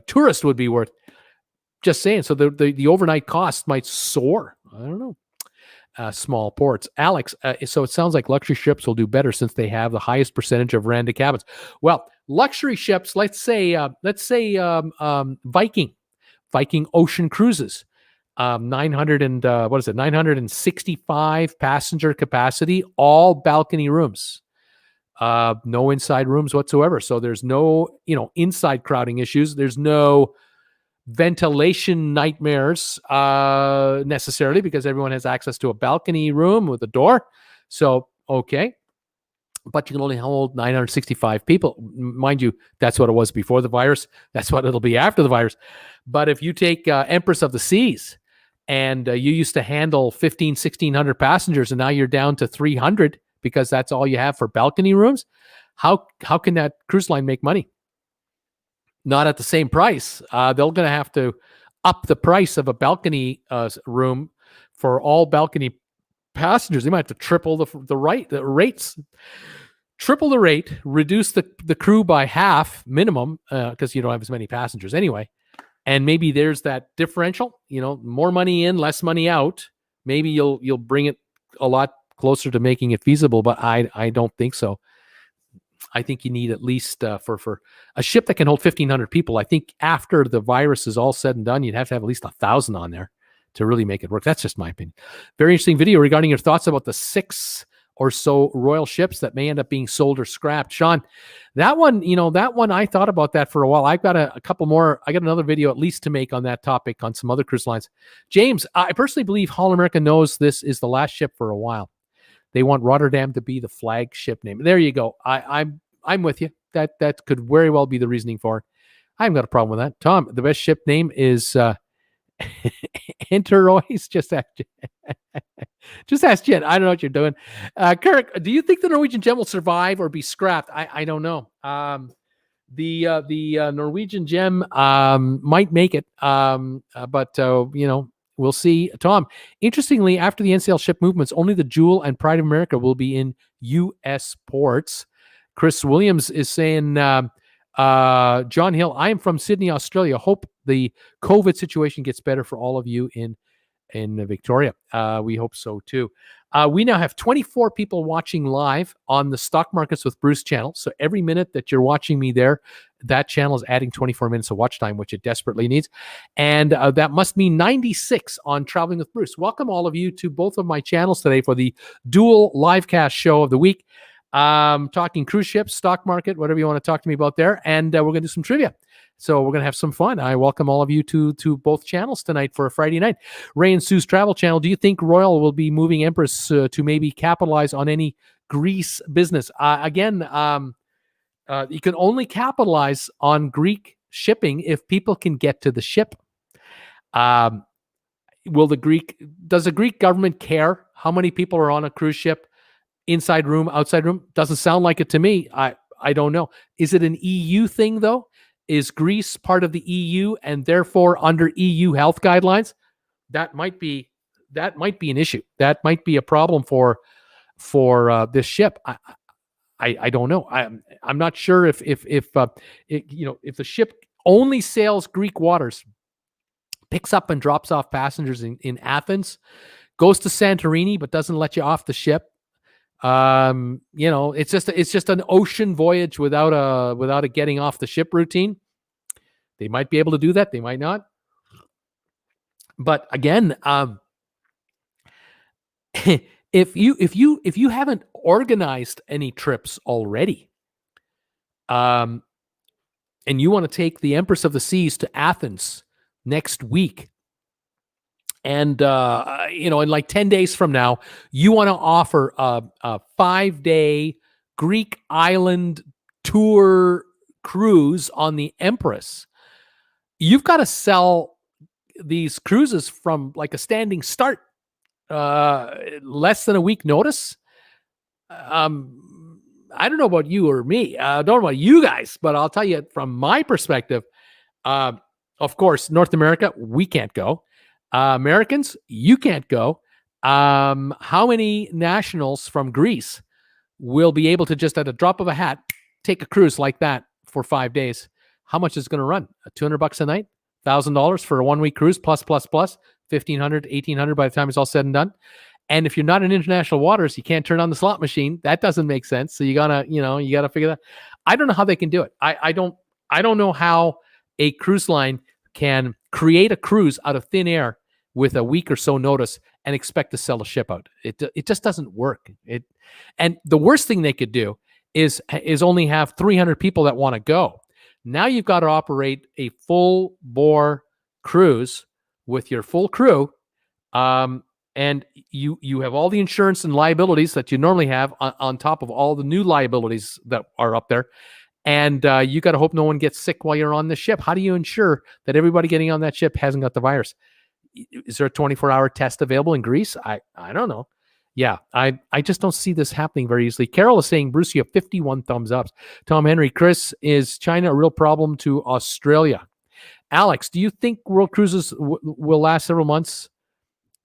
[SPEAKER 1] tourist would be worth. Just saying. So the overnight cost might soar. I don't know. Small ports. Alex, so it sounds like luxury ships will do better since they have the highest percentage of random cabins. Well, luxury ships, let's say Viking Ocean Cruises, 965 passenger capacity, all balcony rooms, no inside rooms whatsoever. So there's no, inside crowding issues. There's no ventilation nightmares necessarily because everyone has access to a balcony room with a door. So, okay. But you can only hold 965 people. Mind you, that's what it was before the virus. That's what it'll be after the virus. But if you take Empress of the Seas and you used to handle 1,600 passengers and now you're down to 300 because that's all you have for balcony rooms, how can that cruise line make money? Not at the same price. They're going to have to up the price of a balcony room for all balcony passengers. They might have to triple the rates, triple the rate, reduce the crew by half minimum because you don't have as many passengers anyway. And maybe there's that differential. More money in, less money out. Maybe you'll bring it a lot closer to making it feasible, but I don't think so. I think you need at least for a ship that can hold 1,500 people. I think after the virus is all said and done, you'd have to have at least 1,000 on there to really make it work. That's just my opinion. Very interesting video regarding your thoughts about the 6 or so royal ships that may end up being sold or scrapped. Sean, that one, I thought about that for a while. I've got a couple more. I got another video at least to make on that topic on some other cruise lines. James, I personally believe Holland America knows this is the last ship for a while. They want Rotterdam to be the flagship name. There you go. I'm with you. That could very well be the reasoning for it. I haven't got a problem with that. Tom, the best ship name is Enterois. Just ask Jen. I don't know what you're doing. Kirk, do you think the Norwegian Gem will survive or be scrapped? I don't know. The Norwegian Gem might make it, but we'll see. Tom, interestingly, after the NCL ship movements, only the Jewel and Pride of America will be in U.S. ports. Chris Williams is saying, John Hill, I am from Sydney, Australia. Hope the COVID situation gets better for all of you in Victoria. We hope so too. We now have 24 people watching live on the Stock Markets with Bruce channel. So every minute that you're watching me there, that channel is adding 24 minutes of watch time, which it desperately needs. And that must mean 96 on Traveling with Bruce. Welcome all of you to both of my channels today for the dual livecast show of the week. Talking cruise ships, stock market, whatever you want to talk to me about there. And we're going to do some trivia. So we're going to have some fun. I welcome all of you to both channels tonight for a Friday night. Ray and Sue's Travel Channel. Do you think Royal will be moving Empress to maybe capitalize on any Greece business? You can only capitalize on Greek shipping if people can get to the ship. Um, does the Greek government care how many people are on a cruise ship? Inside room, outside room? Doesn't sound like it to me. I don't know. Is it an EU thing though? Is Greece part of the EU and therefore under EU health guidelines? That might be an issue. That might be a problem for this ship. I don't know. I'm not sure if the ship only sails Greek waters, picks up and drops off passengers in Athens, goes to Santorini but doesn't let you off the ship. It's just an ocean voyage without a getting off the ship routine. They might be able to do that. They might not. But again, if you haven't organized any trips already, and you want to take the Empress of the Seas to Athens next week, and in like 10 days from now, you want to offer a 5-day Greek island tour cruise on the Empress, you've got to sell these cruises from like a standing start, less than a week notice. I don't know about you or me. I don't know about you guys, but I'll tell you from my perspective, of course, North America, we can't go. Americans, you can't go. How many nationals from Greece will be able to just at a drop of a hat take a cruise like that for 5 days? How much is it going to run? $200 a night? $1,000 for a 1-week cruise plus $1,500, $1,800 by the time it's all said and done. And if you're not in international waters, you can't turn on the slot machine. That doesn't make sense. So you gotta figure that. I don't know how they can do it. I don't know how a cruise line can create a cruise out of thin air with a week or so notice and expect to sell a ship out. It just doesn't work. And the worst thing they could do is only have 300 people that want to go. Now you've got to operate a full bore cruise with your full crew, and you have all the insurance and liabilities that you normally have on top of all the new liabilities that are up there. And you got to hope no one gets sick while you're on the ship. How do you ensure that everybody getting on that ship hasn't got the virus? Is there a 24-hour test available in Greece? I don't know. Yeah, I just don't see this happening very easily. Carol is saying, Bruce, you have 51 thumbs up. Tom Henry, Chris, is China a real problem to Australia? Alex, do you think world cruises will last several months?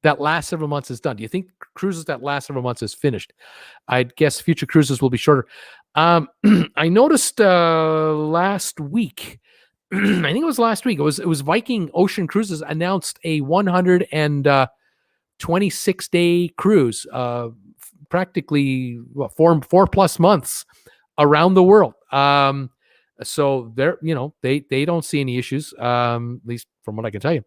[SPEAKER 1] That last several months is done. Do you think cruises that last several months is finished? I'd guess future cruises will be shorter. I noticed last week, I think it was last week, it was Viking Ocean Cruises announced a 126-day cruise, practically 4+ months around the world. So they're, they don't see any issues, at least from what I can tell you.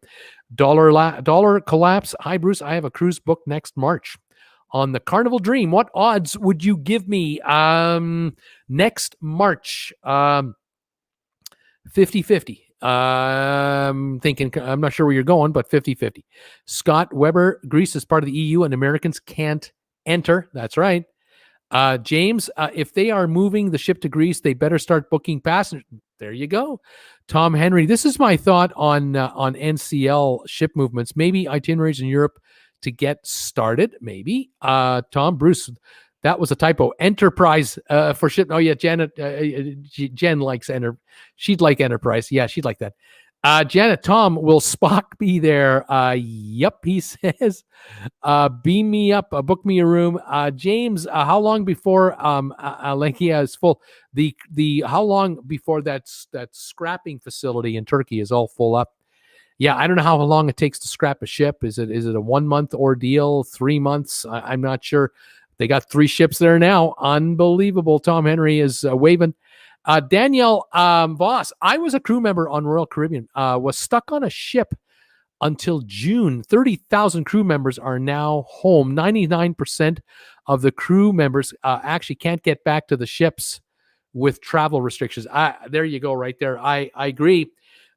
[SPEAKER 1] Dollar collapse. Hi, Bruce. I have a cruise booked next March on the Carnival Dream. What odds would you give me next March? 50-50. I'm not sure where you're going, but 50-50. Scott Weber, Greece is part of the EU and Americans can't enter. That's right. James, if they are moving the ship to Greece, they better start booking passengers. There you go. Tom Henry, this is my thought on NCL ship movements. Maybe itineraries in Europe to get started. Maybe. Tom, Bruce, that was a typo. Enterprise for ship. Oh yeah, Janet. Jen likes she'd like Enterprise. Yeah, she'd like that. Janet, Tom, will Spock be there? Yep, he says. Beam me up, book me a room. James, how long before Lenkia is full? The how long before that scrapping facility in Turkey is all full up? Yeah, I don't know how long it takes to scrap a ship. Is it a 1-month ordeal? 3 months? I'm not sure. They got 3 ships there now. Unbelievable. Tom Henry is waving. Danielle Voss, I was a crew member on Royal Caribbean, was stuck on a ship until June. 30,000 crew members are now home. 99% of the crew members actually can't get back to the ships with travel restrictions. There you go right there. I agree.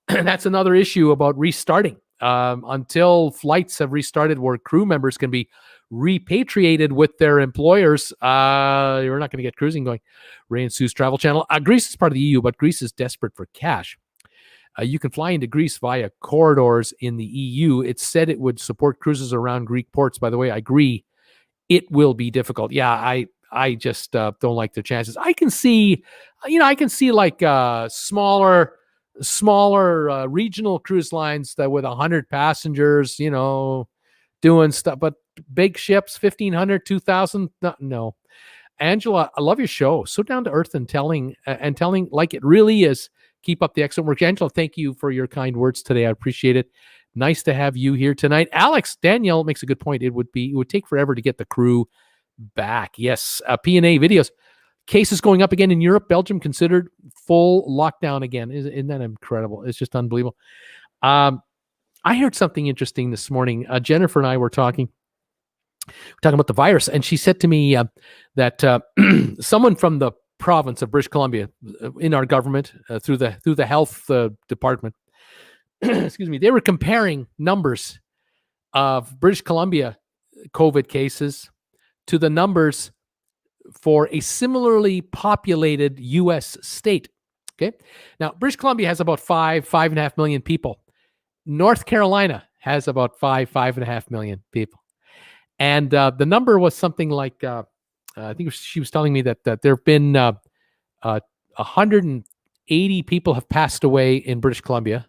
[SPEAKER 1] That's another issue about restarting. Until flights have restarted where crew members can be repatriated with their employers, you're not going to get cruising going. Ray and Sue's Travel Channel. Greece is part of the EU, but Greece is desperate for cash. You can fly into Greece via corridors in the EU. It said it would support cruises around Greek ports. By the way, I agree. It will be difficult. Yeah, I just don't like their chances. I can see like smaller regional cruise lines that with 100 passengers, doing stuff, but big ships, 1,500, 2,000, no. Angela, I love your show. So down to earth and telling like it really is. Keep up the excellent work. Angela, thank you for your kind words today. I appreciate it. Nice to have you here tonight. Alex, Danielle makes a good point. It would take forever to get the crew back. Yes. P&A videos. Cases going up again in Europe. Belgium considered full lockdown again. Isn't that incredible? It's just unbelievable. I heard something interesting this morning. Jennifer and I were talking about the virus, and she said to me that someone from the province of British Columbia in our government through the health department, excuse me, they were comparing numbers of British Columbia COVID cases to the numbers for a similarly populated U.S. state. Okay, now British Columbia has about 5.5 million people. North Carolina has about 5.5 million people. And the number was something like, I think she was telling me that there have been 180 people have passed away in British Columbia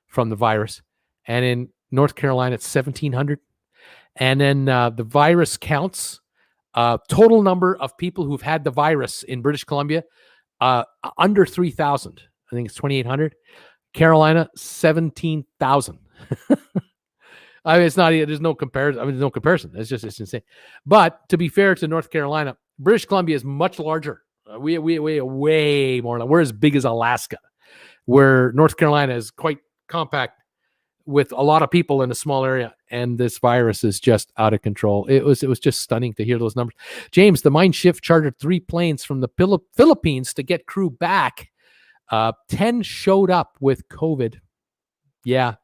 [SPEAKER 1] from the virus. And in North Carolina, it's 1,700. And then the virus counts, total number of people who've had the virus in British Columbia, under 3,000. I think it's 2,800. Carolina, 17,000. I mean, there's no comparison. There's no comparison. It's insane. But to be fair to North Carolina, British Columbia is much larger. We way more. We're as big as Alaska, where North Carolina is quite compact with a lot of people in a small area. And this virus is just out of control. It was just stunning to hear those numbers. James, the Mind Shift chartered 3 planes from the Philippines to get crew back. 10 showed up with COVID. Yeah.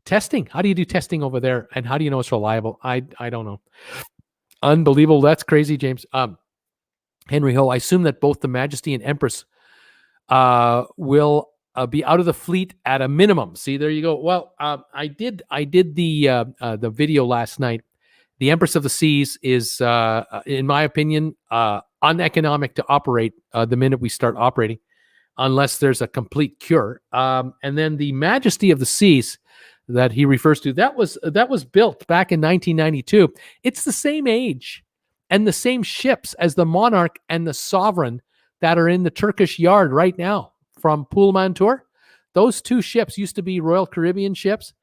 [SPEAKER 1] Testing. How do you do testing over there? And how do you know it's reliable? I don't know. Unbelievable. That's crazy, James. Henry Ho, I assume that both the Majesty and Empress will be out of the fleet at a minimum. See, there you go. Well, I did the video last night. The Empress of the Seas is, in my opinion, uneconomic to operate the minute we start operating, unless there's a complete cure. And then the Majesty of the Seas that he refers to, that was built back in 1992. It's the same age and the same ships as the Monarch and the Sovereign that are in the Turkish yard right now from Pullmantur. Those 2 ships used to be Royal Caribbean ships.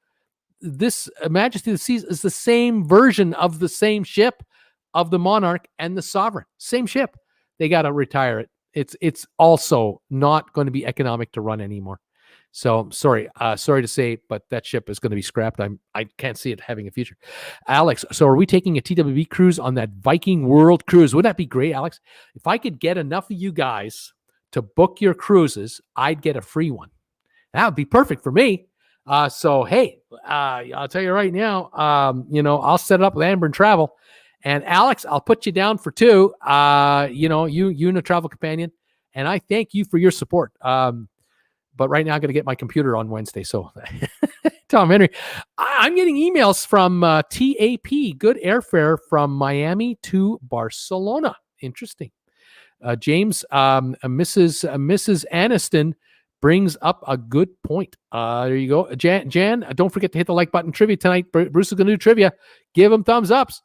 [SPEAKER 1] This Majesty of the Seas is the same version of the same ship of the Monarch and the Sovereign. Same ship. They got to retire it. It's also not going to be economic to run anymore. So sorry to say, but that ship is going to be scrapped. I can't see it having a future. Alex, so are we taking a TWB cruise on that Viking World cruise? Wouldn't that be great, Alex? If I could get enough of you guys to book your cruises, I'd get a free one. That would be perfect for me. So hey, I'll tell you right now, I'll set it up with Amber and Travel, and Alex, I'll put you down for 2. You and a travel companion, and I thank you for your support. But right now I'm going to get my computer on Wednesday. So Tom Henry, I'm getting emails from TAP, good airfare from Miami to Barcelona. Interesting. James, Mrs. Aniston brings up a good point. There you go. Jan, don't forget to hit the like button. Trivia tonight. Bruce is going to do trivia. Give him thumbs ups.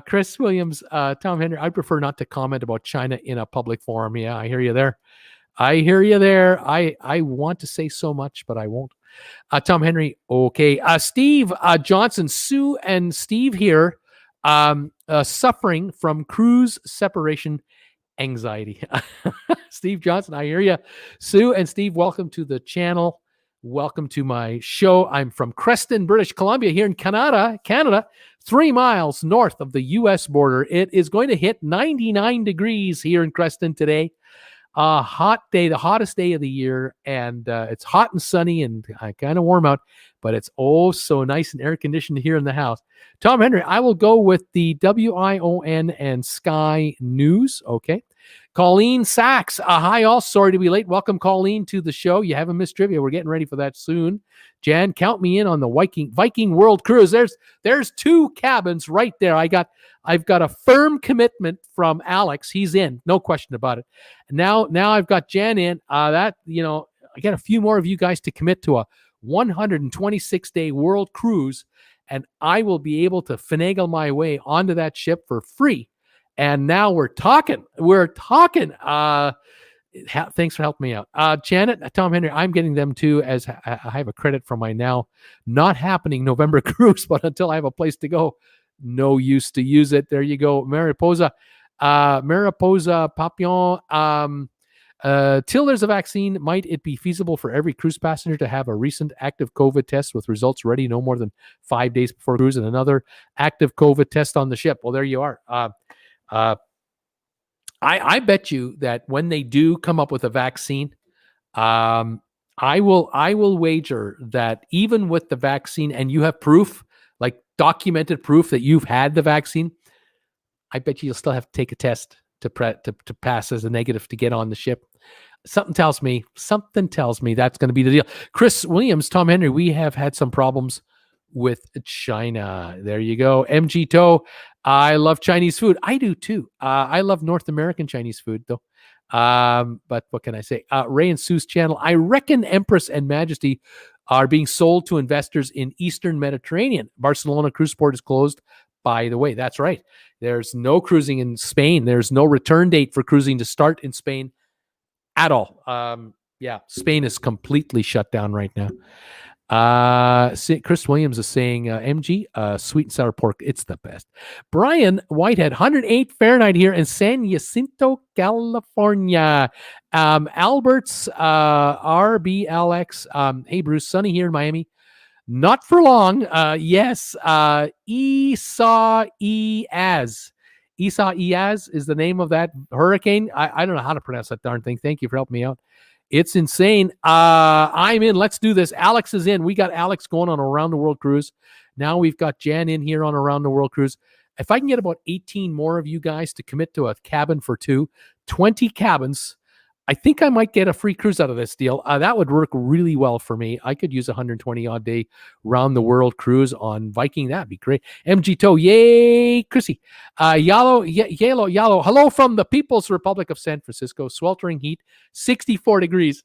[SPEAKER 1] Chris Williams, Tom Henry, I prefer not to comment about China in a public forum. Yeah, I hear you there. I want to say so much, but I won't. Tom Henry, okay. Steve Johnson, Sue and Steve here, suffering from cruise separation anxiety. Steve Johnson, I hear you. Sue and Steve, welcome to the channel. Welcome to my show. I'm from Creston, British Columbia, here in Canada, 3 miles north of the U.S. border. It is going to hit 99 degrees here in Creston today. A hot day, the hottest day of the year, and it's hot and sunny and kind of warm out, but it's oh so nice and air conditioned here in the house. Tom Henry, I will go with the WION and Sky News. Okay. Colleen Sachs, hi all. Sorry to be late. Welcome, Colleen, to the show. You haven't missed trivia. We're getting ready for that soon. Jan, count me in on the Viking World Cruise. There's 2 cabins right there. I've got a firm commitment from Alex. He's in, no question about it. Now I've got Jan in. I got a few more of you guys to commit to a 126-day world cruise, and I will be able to finagle my way onto that ship for free. And now we're talking. Thanks for helping me out. Janet, Tom Henry, I'm getting them too, as I have a credit from my now not happening November cruise, but until I have a place to go, no use to use it. There you go. Mariposa Papillon. Till there's a vaccine, might it be feasible for every cruise passenger to have a recent active COVID test with results ready no more than 5 days before cruise and another active COVID test on the ship? Well, there you are. I bet you that when they do come up with a vaccine, I will wager that even with the vaccine and you have proof, like documented proof that you've had the vaccine, I bet you'll still have to take a test to pass as a negative to get on the ship. Something tells me that's going to be the deal. Chris Williams, Tom Henry, we have had some problems with China. There you go. MG Toe, I love Chinese food. I do too. I love North American Chinese food though. But what can I say? Ray and Sue's channel. I reckon Empress and Majesty are being sold to investors in Eastern Mediterranean. Barcelona cruise port is closed, by the way. That's right. There's no cruising in Spain. There's no return date for cruising to start in Spain at all. Spain is completely shut down right now. Chris Williams is saying, MG, sweet and sour pork, it's the best. Brian Whitehead, 108 Fahrenheit here in San Jacinto, California. Albert's RBLX. Hey, Bruce, sunny here in Miami. Not for long. Yes. Esau Eaz. Esau Eaz is the name of that hurricane. I don't know how to pronounce that darn thing. Thank you for helping me out. It's insane. I'm in. Let's do this. Alex is in. We got Alex going on a Around the World cruise. Now we've got Jan in here on a Around the World cruise. If I can get about 18 more of you guys to commit to a cabin for 2, 20 cabins, I think I might get a free cruise out of this deal. That would work really well for me. I could use a 120-odd day round the world cruise on Viking. That'd be great. MG Toe, yay, Chrissy. Yalo. Hello from the People's Republic of San Francisco. Sweltering heat, 64 degrees.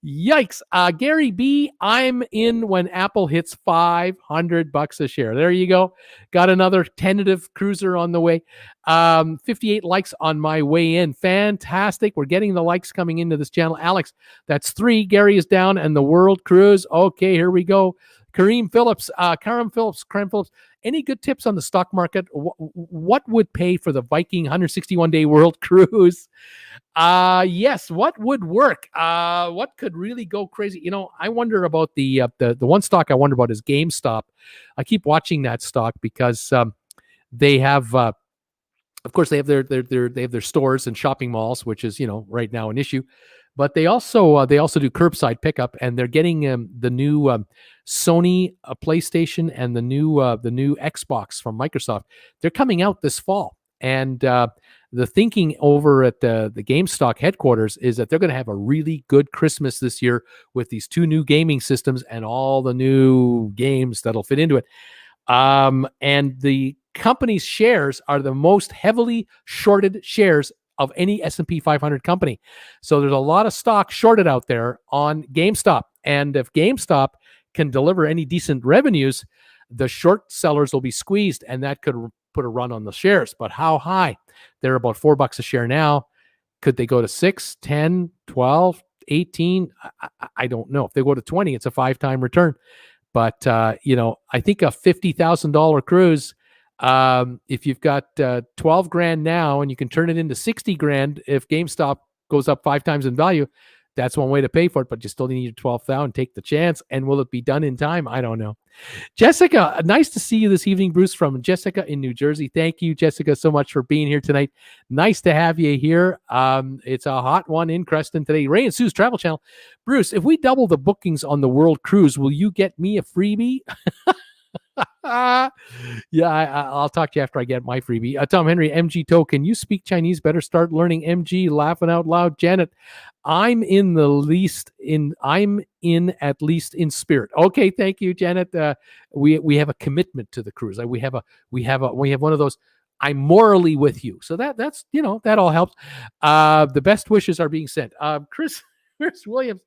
[SPEAKER 1] Yikes. Gary B, I'm in when Apple hits $500 a share. There you go. Got another tentative cruiser on the way. 58 likes on my way in. Fantastic. We're getting the likes coming into this channel. Alex, that's 3. Gary is down and the world cruise. Okay, here we go. Kareem Phillips, any good tips on the stock market? What would pay for the Viking 161-day world cruise? Yes, what would work? What could really go crazy? You know, I wonder about the one stock I wonder about is GameStop. I keep watching that stock because they have of course they have their stores and shopping malls, which is, you know, right now an issue. But they also do curbside pickup, and they're getting the new Sony PlayStation and the new Xbox from Microsoft. They're coming out this fall, and the thinking over at the GameStop headquarters is that they're going to have a really good Christmas this year with these 2 new gaming systems and all the new games that'll fit into it. And the company's shares are the most heavily shorted shares of any S&P 500 company. So there's a lot of stock shorted out there on GameStop. And if GameStop can deliver any decent revenues, the short sellers will be squeezed, and that could put a run on the shares. But how high? They're about $4 a share now. Could they go to 6, 10, 12, 18? I don't know. If they go to 20, it's a 5-time return. But, I think a $50,000 cruise, if you've got 12 grand now and you can turn it into 60 grand if GameStop goes up 5 times in value, that's one way to pay for it, but you still need your 12,000. Take the chance. And will it be done in time? I don't know. Jessica, nice to see you this evening, Bruce, from Jessica in New Jersey. Thank you, Jessica, so much for being here tonight. Nice to have you here. It's a hot one in Creston today. Ray and Sue's Travel Channel. Bruce, if we double the bookings on the world cruise, will you get me a freebie? Yeah, I'll talk to you after I get my freebie. Tom Henry, MG Toe, can you speak Chinese? Better start learning MG. Laughing out loud, Janet. I'm in at least in spirit. Okay, thank you, Janet. We have a commitment to the cruise. We have one of those. I'm morally with you. So that's that all helps. The best wishes are being sent. Chris Williams.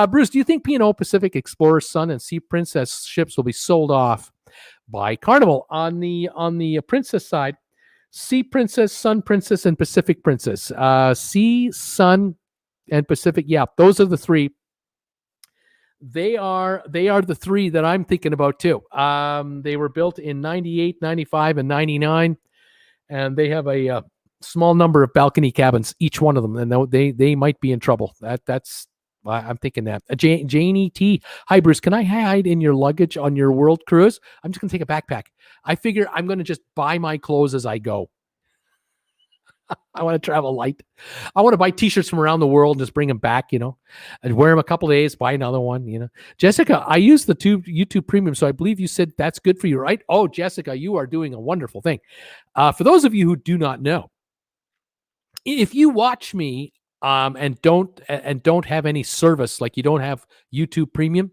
[SPEAKER 1] Bruce, do you think P&O Pacific Explorer, Sun, and Sea Princess ships will be sold off by Carnival? On the Princess side, Sea Princess, Sun Princess, and Pacific Princess. Sea, Sun, and Pacific. Yeah, those are the three. They are the three that I'm thinking about too. They were built in 98, 95, and 99, and they have a small number of balcony cabins, each one of them, and they might be in trouble. That's I'm thinking that. Janie T. Hi, Bruce. Can I hide in your luggage on your world cruise? I'm just going to take a backpack. I figure I'm going to just buy my clothes as I go. I want to travel light. I want to buy T-shirts from around the world and just bring them back, and wear them a couple of days, buy another one, Jessica, I use the YouTube Premium, so I believe you said that's good for you, right? Oh, Jessica, you are doing a wonderful thing. For those of you who do not know, if you watch me and don't have any service, like you don't have YouTube Premium,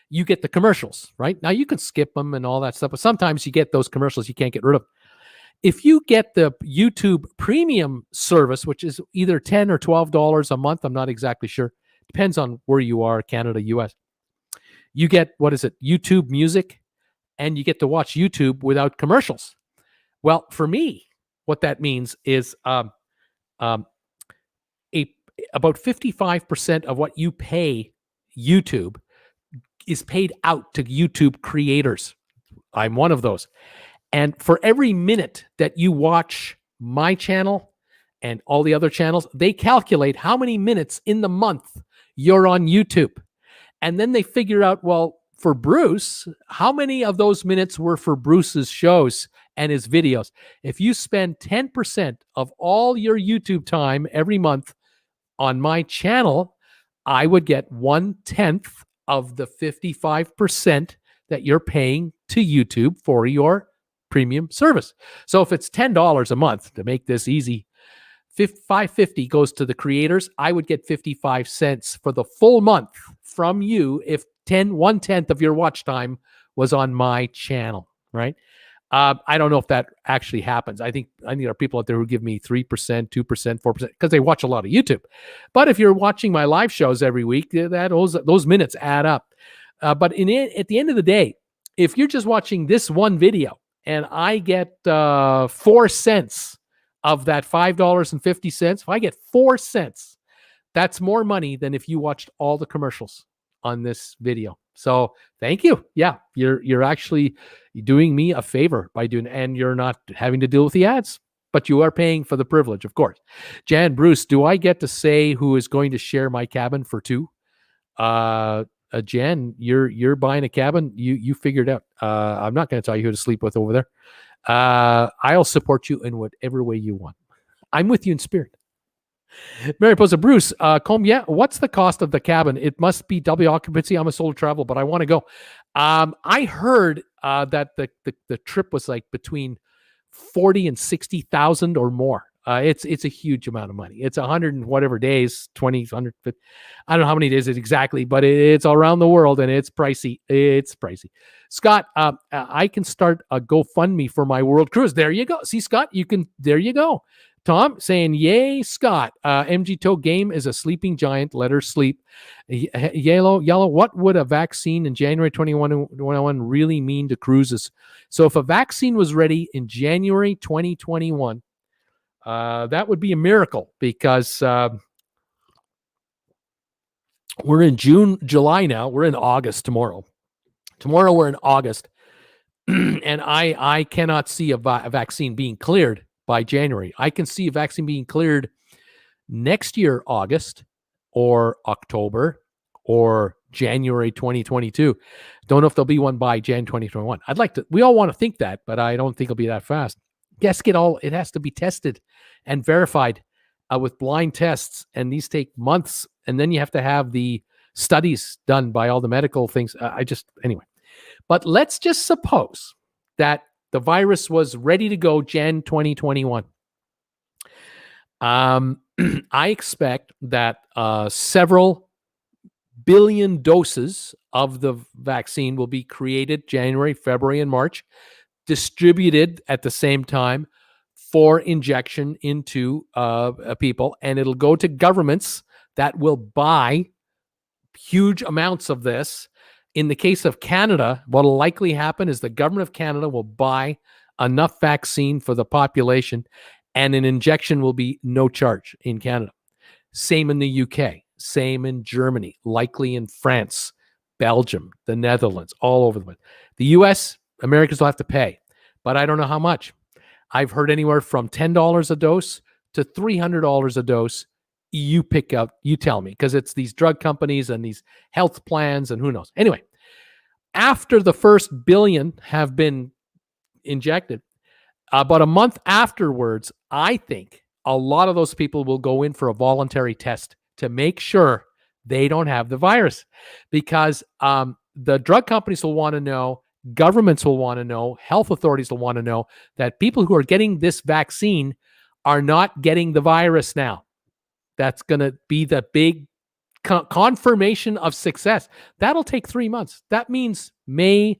[SPEAKER 1] you get the commercials, right? Now you can skip them and all that stuff, but sometimes you get those commercials you can't get rid of. If you get the YouTube Premium service, which is either $10 or $12 a month, I'm not exactly sure. Depends on where you are, Canada, US. You get, YouTube Music, and you get to watch YouTube without commercials. Well, for me, what that means is about 55% of what you pay YouTube is paid out to YouTube creators. I'm one of those. And for every minute that you watch my channel and all the other channels, they calculate how many minutes in the month you're on YouTube. And then they figure out, well, for Bruce, how many of those minutes were for Bruce's shows and his videos? If you spend 10% of all your YouTube time every month on my channel, I would get 1/10 of the 55% that you're paying to YouTube for your premium service. So if it's $10 a month, to make this easy, $5.50 goes to the creators. I would get 55 cents for the full month from you if 1/10 of your watch time was on my channel, right? I don't know if that actually happens. I think there are people out there who give me 3%, 2%, 4% because they watch a lot of YouTube. But if you're watching my live shows every week, those minutes add up. But at the end of the day, if you're just watching this one video, and I get 4 cents of that $5.50. If I get 4 cents, that's more money than if you watched all the commercials on this video. So thank you. Yeah, you're actually doing me a favor by doing, and you're not having to deal with the ads, but you are paying for the privilege, of course. Jan, Bruce, do I get to say who is going to share my cabin for two? Jan, you're buying a cabin. You figured out. I'm not going to tell you who to sleep with over there. I'll support you in whatever way you want. I'm with you in spirit. Mariposa, Bruce, combien? What's the cost of the cabin? It must be double occupancy. I'm a solo travel, but I want to go. I heard that the trip was like between 40 and 60,000 or more. It's a huge amount of money. It's 100 and whatever days, 20, 150. I don't know how many days it exactly, but it's around the world and it's pricey. It's pricey. Scott, I can start a GoFundMe for my world cruise. There you go. See, Scott, there you go. Tom saying, yay, Scott. MG Toe game is a sleeping giant. Let her sleep. Yellow, what would a vaccine in January 2021 really mean to cruises? So if a vaccine was ready in January 2021, that would be a miracle because we're in July now. We're in August tomorrow. Tomorrow we're in August. And I cannot see a vaccine being cleared by January. I can see a vaccine being cleared next year, August or October or January 2022. Don't know if there'll be one by Jan 2021. We all want to think that, but I don't think it'll be that fast. It has to be tested and verified with blind tests, and these take months, and then you have to have the studies done by all the medical things. Anyway. But let's just suppose that the virus was ready to go Jan 2021. I expect that several billion doses of the vaccine will be created January, February, and March, distributed at the same time for injection into people, and it'll go to governments that will buy huge amounts of this. In the case of Canada, what will likely happen is the government of Canada will buy enough vaccine for the population, and an injection will be no charge in Canada. Same in the UK, same in Germany, likely in France, Belgium, the Netherlands, all over the place. The US, Americans will have to pay, but I don't know how much. I've heard anywhere from $10 a dose to $300 a dose. You pick out, you tell me, because it's these drug companies and these health plans and who knows. Anyway, after the first billion have been injected, about a month afterwards, I think a lot of those people will go in for a voluntary test to make sure they don't have the virus, because the drug companies will want to know, governments will want to know, health authorities will want to know that people who are getting this vaccine are not getting the virus now. That's going to be the big confirmation of success. That'll take 3 months. That means May,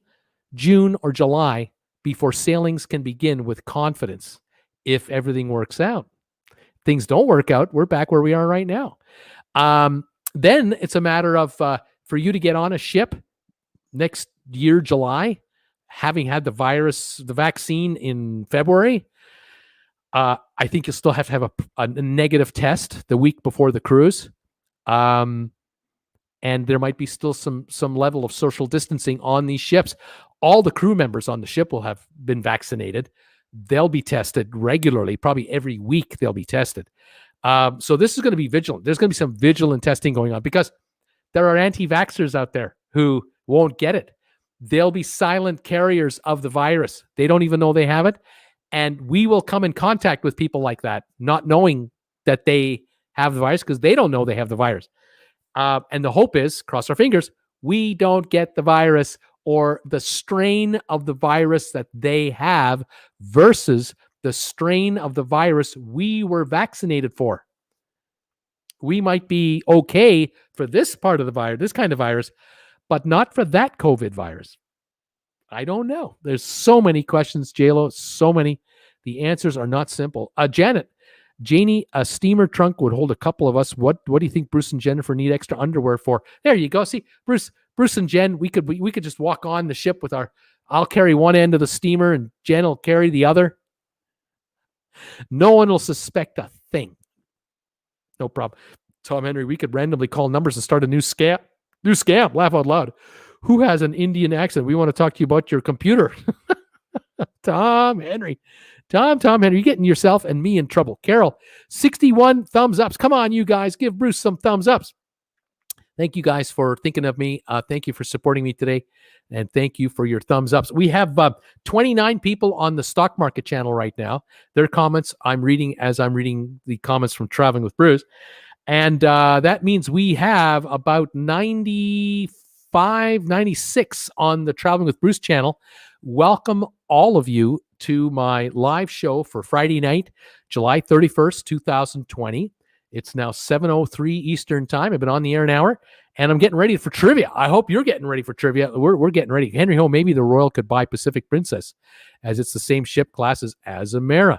[SPEAKER 1] June, or July before sailings can begin with confidence if everything works out. Things don't work out, we're back where we are right now. Then it's a matter of for you to get on a ship next year, July, having had the vaccine in February, I think you'll still have to have a negative test the week before the cruise. And there might be still some level of social distancing on these ships. All the crew members on the ship will have been vaccinated. They'll be tested regularly, probably every week they'll be tested. So this is going to be vigilant. There's going to be some vigilant testing going on, because there are anti-vaxxers out there who won't get it. They'll be silent carriers of the virus. They don't even know they have it. And we will come in contact with people like that, not knowing that they have the virus, because they don't know they have the virus. And the hope is, cross our fingers, we don't get the virus or the strain of the virus that they have versus the strain of the virus we were vaccinated for. We might be okay for this part of the virus, this kind of virus, but not for that COVID virus. I don't know. There's so many questions, JLo, so many. The answers are not simple. Janie, a steamer trunk would hold a couple of us. What do you think Bruce and Jennifer need extra underwear for? There you go. See, Bruce and Jen, we could just walk on the ship with I'll carry one end of the steamer and Jen will carry the other. No one will suspect a thing. No problem. Tom Henry, we could randomly call numbers and start a new scam. Laugh out loud. Who has an Indian accent? We want to talk to you about your computer. Tom Henry, you're getting yourself and me in trouble. Carol, 61 thumbs ups. Come on, you guys, give Bruce some thumbs ups. Thank you guys for thinking of me. Thank you for supporting me today. And thank you for your thumbs ups. We have 29 people on the stock market channel right now. Their comments I'm reading as I'm reading the comments from Traveling with Bruce. And that means we have about 95, 96 on the Traveling with Bruce channel. Welcome all of you to my live show for Friday night, July 31st, 2020. It's now 7:03 Eastern time. I've been on the air an hour, and I'm getting ready for trivia. I hope you're getting ready for trivia. We're getting ready. Henry Ho, maybe the Royal could buy Pacific Princess, as it's the same ship classes as Amera.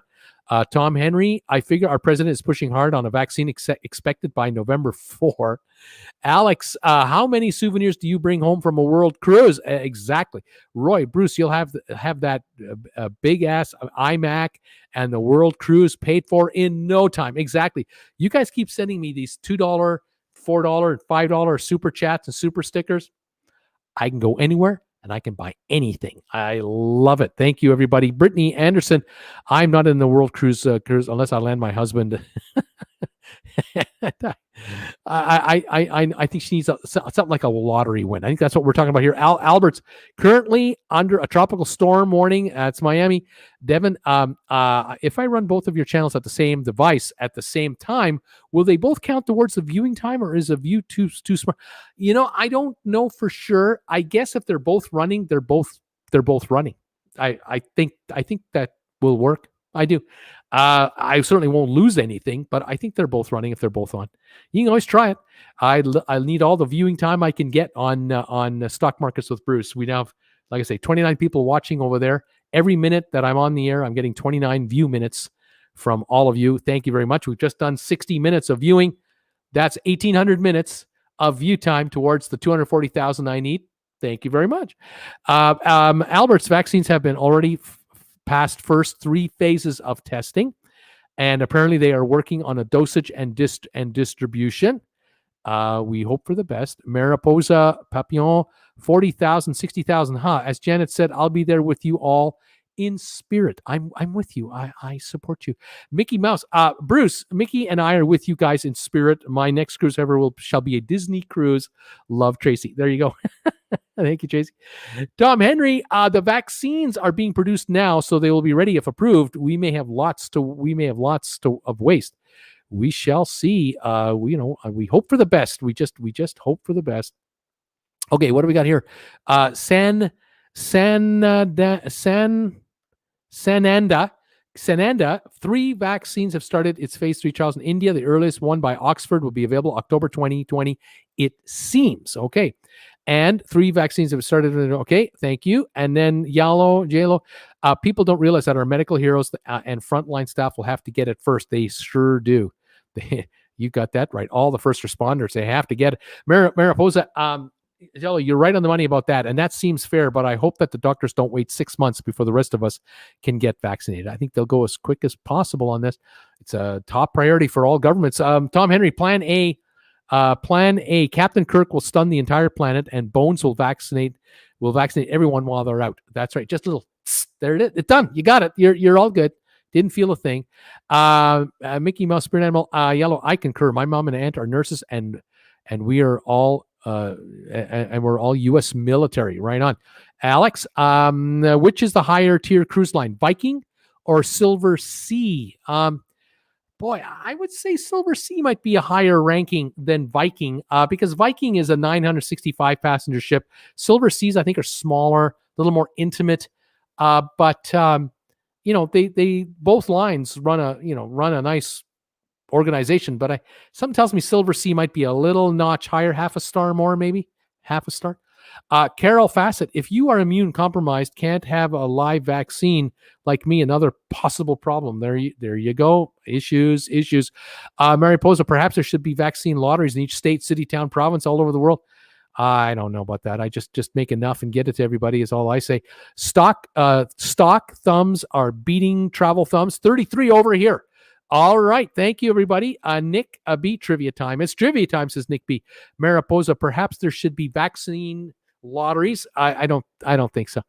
[SPEAKER 1] Tom Henry, I figure our president is pushing hard on a vaccine expected by November 4. Alex, how many souvenirs do you bring home from a world cruise? Exactly. Roy, Bruce, you'll have that big ass iMac and the world cruise paid for in no time. Exactly. You guys keep sending me these $2, $4, and $5 super chats and super stickers. I can go anywhere and I can buy anything. I love it. Thank you, everybody. Brittany Anderson, I'm not in the world cruise unless I land my husband. I think she needs something like a lottery win. I think that's what we're talking about here. Albert's currently under a tropical storm warning. It's Miami. Devin, if I run both of your channels at the same device at the same time, will they both count towards the viewing time, or is a view too smart? I don't know for sure. I guess if they're both running, they're both running. I think that will work. I do. I certainly won't lose anything, but I think they're both running if they're both on. You can always try it. I need all the viewing time I can get on Stock Markets with Bruce. We now have, like I say, 29 people watching over there. Every minute that I'm on the air, I'm getting 29 view minutes from all of you. Thank you very much. We've just done 60 minutes of viewing. That's 1,800 minutes of view time towards the 240,000 I need. Thank you very much. Albert's vaccines have been already past first 3 phases of testing, and apparently they are working on a dosage and distribution. We hope for the best. Mariposa Papillon, 40,000, 60,000. As Janet said, I'll be there with you all in spirit. I'm with you. I support you. Mickey Mouse, Bruce, Mickey and I are with you guys in spirit. My next cruise ever shall be a Disney cruise. Love, Tracy. There you go. Thank you, Tracy. Tom Henry, the vaccines are being produced now, so they will be ready if approved. We may have lots of waste. We shall see. We hope for the best. We just hope for the best. Okay, what do we got here? Sananda, 3 vaccines have started its phase 3 trials in India. The earliest one by Oxford will be available October 2020. It seems. Okay. And 3 vaccines have started. Okay, thank you. And then JLo, people don't realize that our medical heroes and frontline staff will have to get it first. They sure do. You got that right. All the first responders, they have to get it. Mariposa, JLo, you're right on the money about that. And that seems fair, but I hope that the doctors don't wait 6 months before the rest of us can get vaccinated. I think they'll go as quick as possible on this. It's a top priority for all governments. Tom Henry, Plan A. Captain Kirk will stun the entire planet, and Bones will vaccinate everyone while they're out. That's right. Just a little. There it is. It's done. You got it. You're all good. Didn't feel a thing. Mickey Mouse, Spirit Animal, Yellow. I concur. My mom and aunt are nurses, and we are all and we're all U.S. military. Right on. Alex, which is the higher tier cruise line, Viking or Silver Sea? Boy, I would say Silver Sea might be a higher ranking than Viking because Viking is a 965 passenger ship. Silver Seas, I think, are smaller, a little more intimate. But they both lines run a nice organization. But something tells me Silver Sea might be a little notch higher, half a star more, maybe half a star. Carol Fassett, if you are immune compromised, can't have a live vaccine like me, another possible problem. There you go. Issues. Mariposa, perhaps there should be vaccine lotteries in each state, city, town, province, all over the world. I don't know about that. I just make enough and get it to everybody is all I say. Stock thumbs are beating travel thumbs. 33 over here. All right. Thank you, everybody. Nick B, trivia time. It's trivia time, says Nick B. Mariposa, perhaps there should be vaccine lotteries. I don't think so.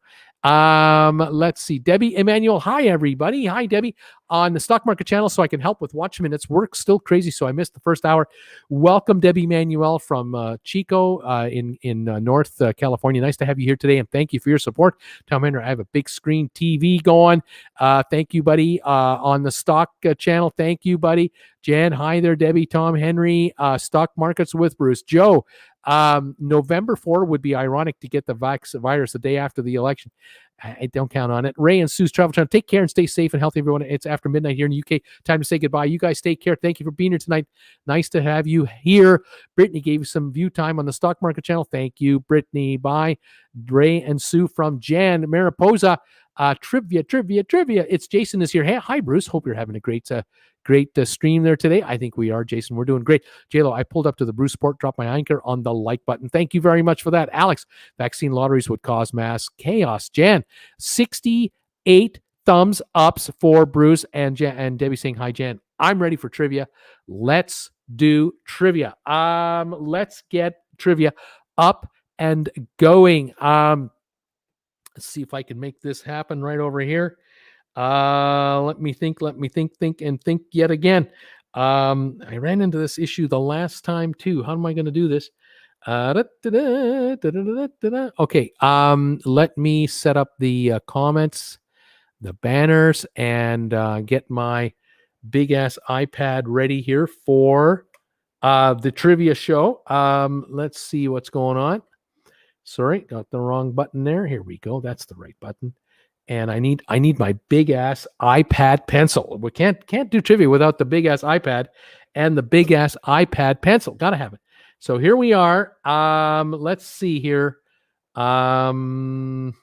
[SPEAKER 1] Let's see. Debbie Emmanuel. Hi, everybody. Hi, Debbie. On the Stock Market channel, so I can help with watch minutes. Work's still crazy, so I missed the first hour. Welcome, Debbie Emmanuel from Chico in North California. Nice to have you here today, and thank you for your support. Tom Henry, I have a big screen TV going. Thank you, buddy. On the Stock channel, thank you, buddy. Jan, hi there, Debbie. Tom Henry, Stock Markets with Bruce. Joe, November 4 would be ironic to get the virus the day after the election. I don't count on it. Ray and Sue's Travel Channel. Take care and stay safe and healthy, everyone. It's after midnight here in the UK. Time to say goodbye. You guys take care. Thank you for being here tonight. Nice to have you here. Brittany gave you some view time on the Stock Market channel. Thank you, Brittany. Bye. Ray and Sue from Jan. Mariposa. Trivia. It's Jason is here. Hey, hi, Bruce. Hope you're having a great stream there today. I think we are, Jason. We're doing great. JLo, I pulled up to the Bruce Sport, dropped my anchor on the like button. Thank you very much for that. Alex, vaccine lotteries would cause mass chaos. Jan, 68 thumbs ups for Bruce and Debbie saying hi, Jan. I'm ready for trivia. Let's do trivia. Let's get trivia up and going. Let's see if I can make this happen right over here. Let me think yet again. I ran into this issue the last time too. How am I going to do this? Okay. Let me set up the comments, the banners, and get my big ass iPad ready here for the trivia show. Let's see what's going on. Sorry, got the wrong button there. Here we go. That's the right button. And I need my big ass iPad pencil. We can't do trivia without the big ass iPad and the big ass iPad pencil. Gotta have it. So here we are. Let's see here. Oh,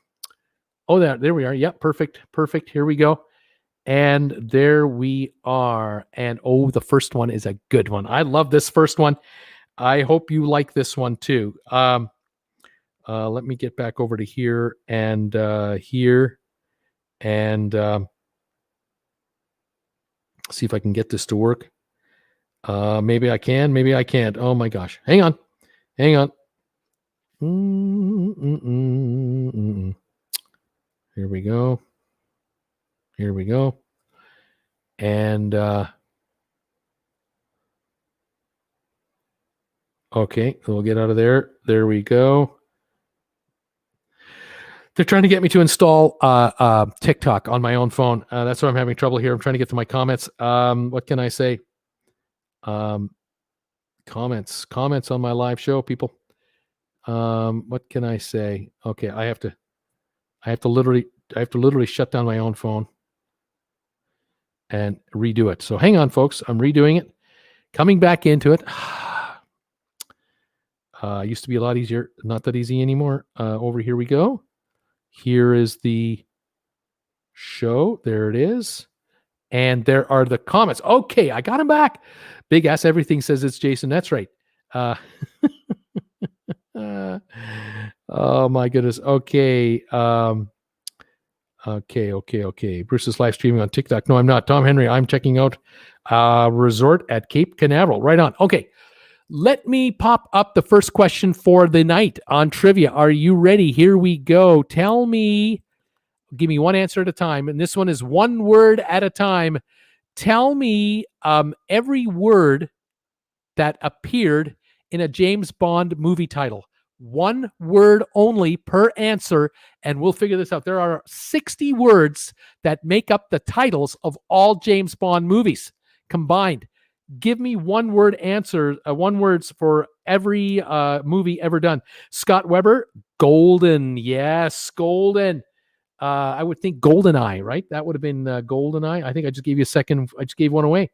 [SPEAKER 1] there we are. Yep, perfect. Here we go. And there we are. And oh, the first one is a good one. I love this first one. I hope you like this one too. Let me get back over to here and here. And see if I can get this to work. Maybe I can, maybe I can't. Oh my gosh. Hang on. Here we go. And okay, we'll get out of there. There we go. They're trying to get me to install TikTok on my own phone. That's why I'm having trouble here. I'm trying to get to my comments. What can I say? Comments on my live show, people. What can I say? Okay, I have to literally shut down my own phone and redo it. So hang on, folks. I'm redoing it. Coming back into it. Used to be a lot easier. Not that easy anymore. Over here we go. Here is the show. There it is. And there are the comments. Okay, I got him back. Big ass everything says it's Jason. That's right. Oh my goodness. Okay. Okay. Bruce is live streaming on TikTok. No, I'm not. Tom Henry, I'm checking out resort at Cape Canaveral. Right on. Okay. Let me pop up the first question for the night on trivia. Are you ready? Here we go. Tell me, give me one answer at a time. And this one is one word at a time. Tell me every word that appeared in a James Bond movie title. One word only per answer, and we'll figure this out. There are 60 words that make up the titles of all James Bond movies combined. Give me one word answer, one words for every movie ever done. Scott Weber, Golden. Yes, Golden. I would think GoldenEye, right? That would have been GoldenEye. I think I just gave you a second. I just gave one away.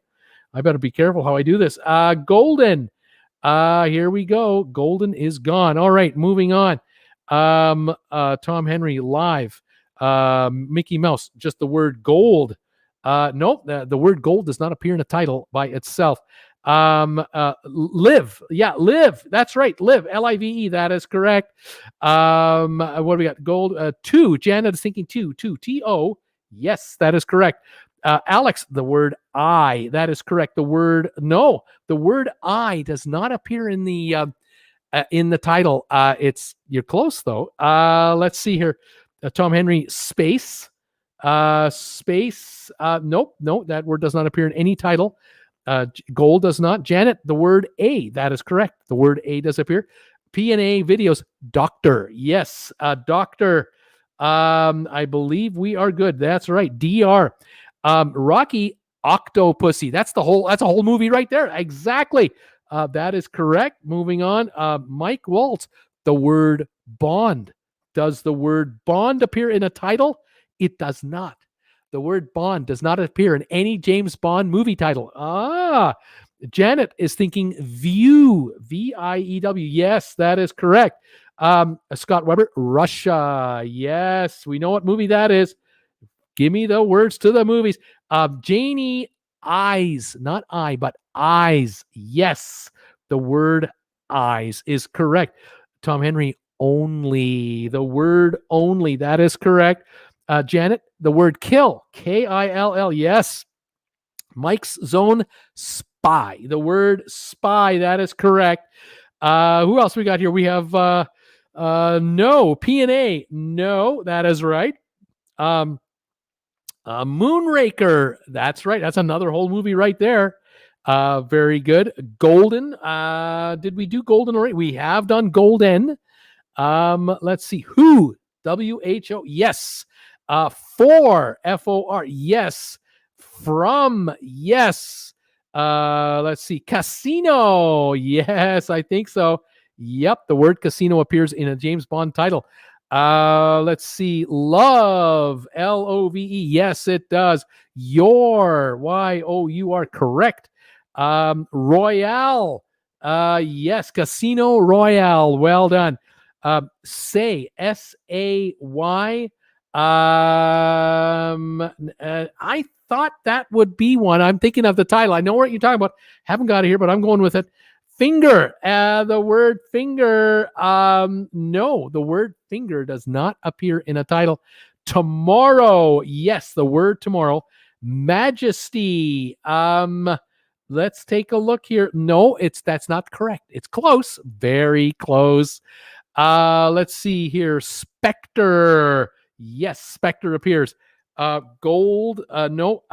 [SPEAKER 1] I better be careful how I do this. Golden. Here we go. Golden is gone. All right, moving on. Tom Henry live. Mickey Mouse, just the word gold. Nope, the word gold does not appear in a title by itself. Live. Yeah, live. That's right. Live. L-I-V-E. That is correct. What do we got? Gold. Two. Janet is thinking two. T-O. Yes, that is correct. Alex, the word I. That is correct. The word I does not appear in the title. You're close though. Let's see here. Tom Henry, space. Space. Nope. No, that word does not appear in any title. Gold does not. Janet, the word A. That is correct. The word A does appear. P&A videos. Doctor. Yes. Doctor. I believe we are good. That's right. DR. Rocky, Octopussy. That's a whole movie right there. Exactly. That is correct. Moving on. Mike Waltz, the word Bond. Does the word Bond appear in a title? It does not. The word Bond does not appear in any James Bond movie title. Janet is thinking View. V-I-E-W. Yes, that is correct. Scott Weber, Russia. Yes, we know what movie that is. Give me the words to the movies. Janie, eyes. Not I, but eyes. Yes, the word eyes is correct. Tom Henry, only. The word only. That is correct. Janet, the word kill. K-I-L-L. Yes. Mike's Zone, spy. The word spy. That is correct. Who else we got here? We have no. P&A. No, that is right. Moonraker. That's right. That's another whole movie right there. Very good. Golden. Did we do golden already? We have done golden. Let's see. Who? WHO. Yes. For. FOR. Yes. From. Yes. Let's see. Casino. Yes, I think so. Yep. The word casino appears in a James Bond title. Let's see. Love. LOVE. Yes, it does. Your. YOUR. Correct. Royale. Yes. Casino Royale. Well done. Say. SAY. I thought that would be one. I'm thinking of the title. I know what you're talking about. Haven't got it here, but I'm going with it. Finger. The word finger. No, the word finger does not appear in a title. Tomorrow. Yes, the word tomorrow. Majesty. Let's take a look here. No, that's not correct. It's close. Very close. Let's see here. Spectre. Yes, spectre appears. Gold. No.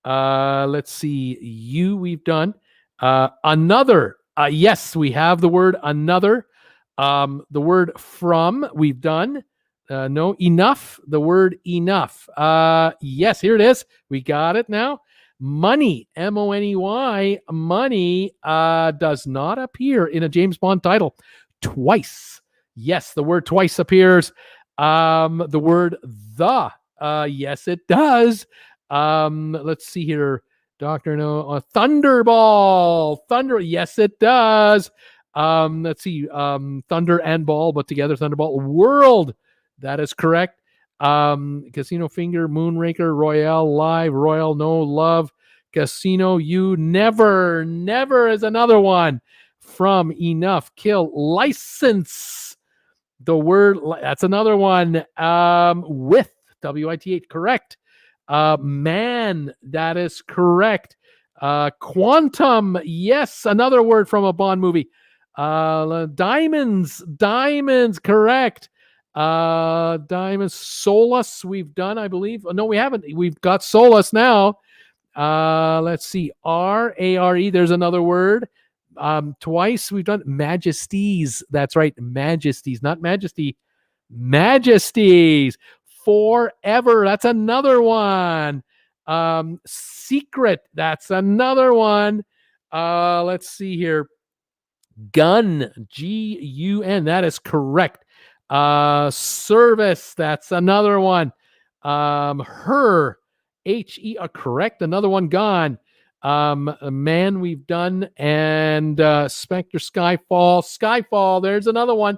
[SPEAKER 1] Let's see. We've done. Another. Yes, we have the word another. The word from we've done. No. Enough. The word enough. Yes, here it is. We got it now. Money. MONEY. Money does not appear in a James Bond title. Twice. Yes, the word twice appears. The word the. Yes, it does. Let's see here. Doctor, no. Thunderball. Thunder. Yes, it does. Let's see. Thunder and ball, but together. Thunderball. World. That is correct. Casino finger. Moonraker. Royale. Live. Royal. No. Love. Casino. You. Never. Never is another one. From. Enough. Kill. License. The word. That's another one. With. WITH. Correct. Man, that is correct. Quantum, yes, another word from a Bond movie. Diamonds, correct. Diamonds, solace, we've done, I believe. No, we haven't. We've got solace now. Let's see. RARE, there's another word. Twice we've done majesties. That's right, majesties, not majesty. Majesties. Forever. That's another one. Secret. That's another one. Let's see here. Gun. GUN. That is correct. Service. That's another one. Her. HE. Correct. Another one gone. Man, we've done. And Spectre. Skyfall. There's another one.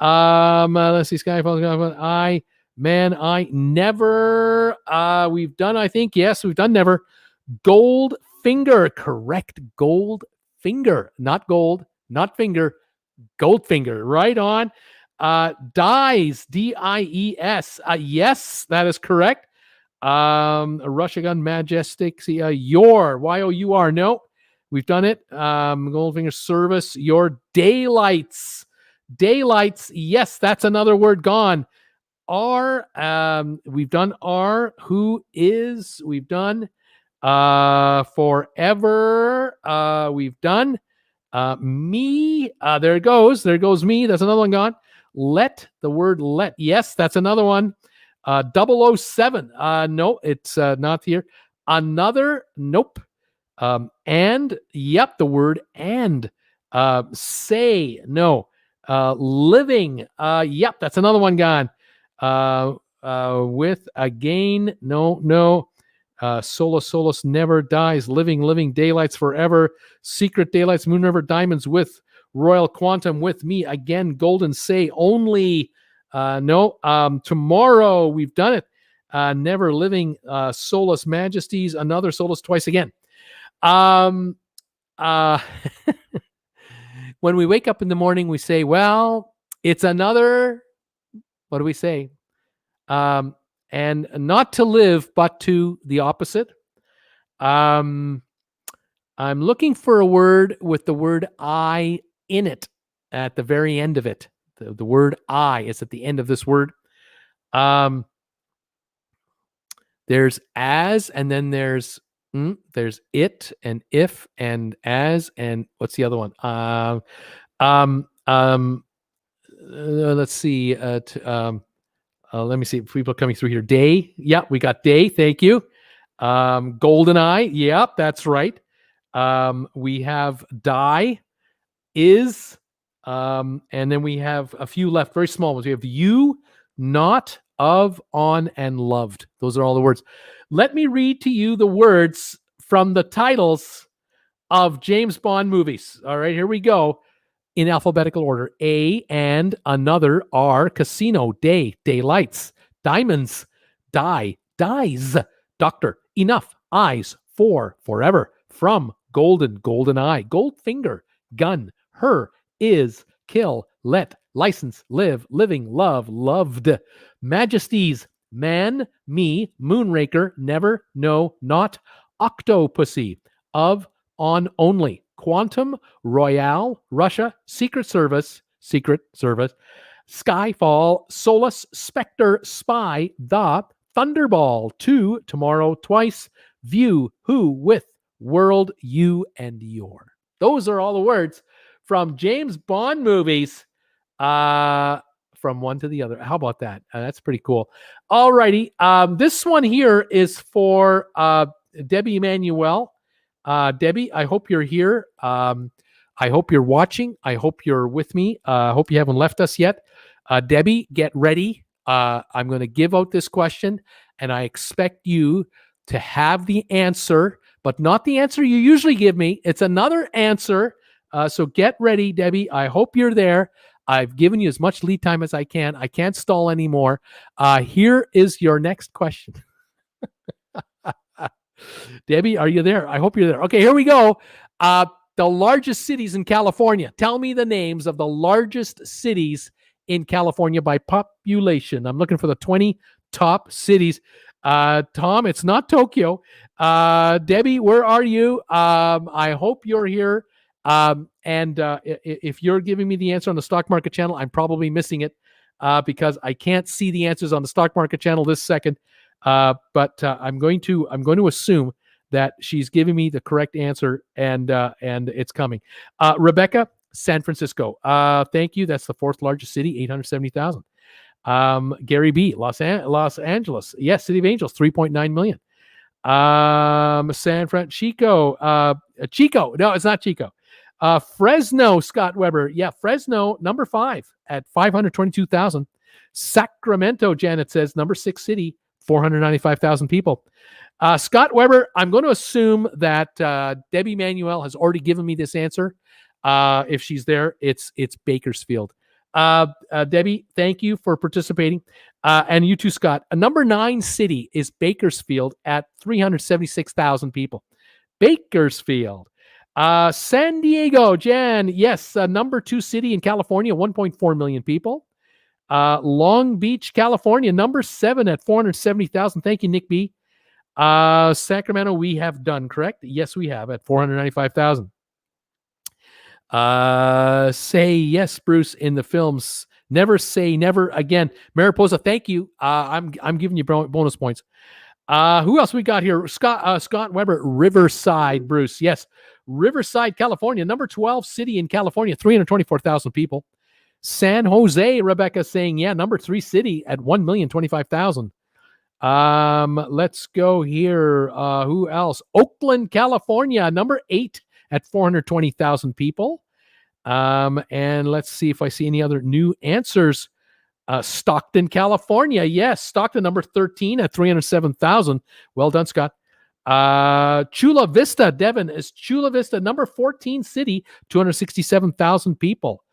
[SPEAKER 1] Let's see. Skyfall. I never. We've done, I think. Yes, we've done never. Gold finger. Correct. Gold finger. Not gold. Not finger. Gold finger. Right on. Dies. DIES. Yes, that is correct. Russia gun. Majestic. See, your. YOUR. No, we've done it. Goldfinger. Service. Your. Daylights. Yes, that's another word gone. R, we've done R. Who is, we've done. Forever, we've done. Me, there it goes. There goes me. That's another one gone. Let, the word let. Yes, that's another one. 007. No, it's not here. Another, nope. And, yep, the word and. Say, no. Living, yep, that's another one gone. With again, no. Solus never dies. Living daylights forever. Secret daylights. Moon River diamonds with Royal Quantum with me again. Golden say only. No. Tomorrow we've done it. Never living. Solus majesties. Another Solus twice again. When we wake up in the morning, we say, well, it's another. What do we say? And not to live, but to the opposite. I'm looking for a word with the word I in it at the very end of it. The word I is at the end of this word. There's as, and then there's There's it and if and as and what's the other one? Um, um, let's see. Let me see. People coming through here. Day. Yeah, we got day. Thank you. Golden eye. Yep, that's right. We have die, is, and then we have a few left, very small ones. We have you, not, of, on, and loved. Those are all the words. Let me read to you the words from the titles of James Bond movies. All right, here we go. In alphabetical order. A and another are casino, day, daylights, diamonds, die, dies, doctor, enough, eyes, for, forever, from, golden, golden eye, gold finger, gun, her, is, kill, let, license, live, living, love, loved, majesties, man, me, moonraker, never, no, not, octopussy, of, on, only, quantum, royale, Russia, secret service, skyfall, solace, specter, spy, the, thunderball, to, tomorrow, twice, view, who, with, world, you, and your. Those are all the words from James Bond movies, from one to the other. How about that? That's pretty cool. All righty. This one here is for Debbie Emanuel. Debbie, I hope you're here. I hope you're watching. I hope you're with me. I hope you haven't left us yet. Debbie, get ready. I'm going to give out this question, and I expect you to have the answer, but not the answer you usually give me. It's another answer. So get ready, Debbie. I hope you're there. I've given you as much lead time as I can. I can't stall anymore. Here is your next question. Debbie, are you there? I hope you're there. Okay, here we go. The largest cities in California. Tell me the names of the largest cities in California by population. I'm looking for the 20 top cities. Tom, it's not Tokyo. Debbie, where are you? I hope you're here. If you're giving me the answer on the stock market channel, I'm probably missing it because I can't see the answers on the stock market channel this second. But I'm going to assume that she's giving me the correct answer, and it's coming. Rebecca, San Francisco. Thank you. That's the fourth largest city, 870,000. Gary B, Los Angeles. Yes, City of Angels, 3.9 million. San Francisco. Chico. No, it's not Chico. Fresno, Scott Weber. Yeah, Fresno, number 5 at 522,000. Sacramento, Janet says, number 6 city, 495,000 people. Scott Weber, I'm going to assume that Debbie Manuel has already given me this answer. If she's there, it's Bakersfield. Debbie, thank you for participating. And you too, Scott. A number 9 city is Bakersfield at 376,000 people. Bakersfield. San Diego, Jan. Yes, number 2 city in California, 1.4 million people. Long Beach, California, number 7 at 470,000. Thank you, Nick B. Sacramento, we have done, correct? Yes, we have at 495,000. Say yes, Bruce, in the films. Never say never again. Mariposa, thank you. I'm giving you bonus points. Who else we got here? Scott Weber, Riverside, Bruce. Yes, Riverside, California, number 12 city in California, 324,000 people. San Jose, Rebecca saying, yeah, number 3 city at 1,025,000. Let's go here. Who else? Oakland, California, number 8 at 420,000 people. And let's see if I see any other new answers. Stockton, California. Yes, Stockton, number 13 at 307,000. Well done, Scott. Chula Vista, Devin, is Chula Vista, number 14 city, 267,000 people.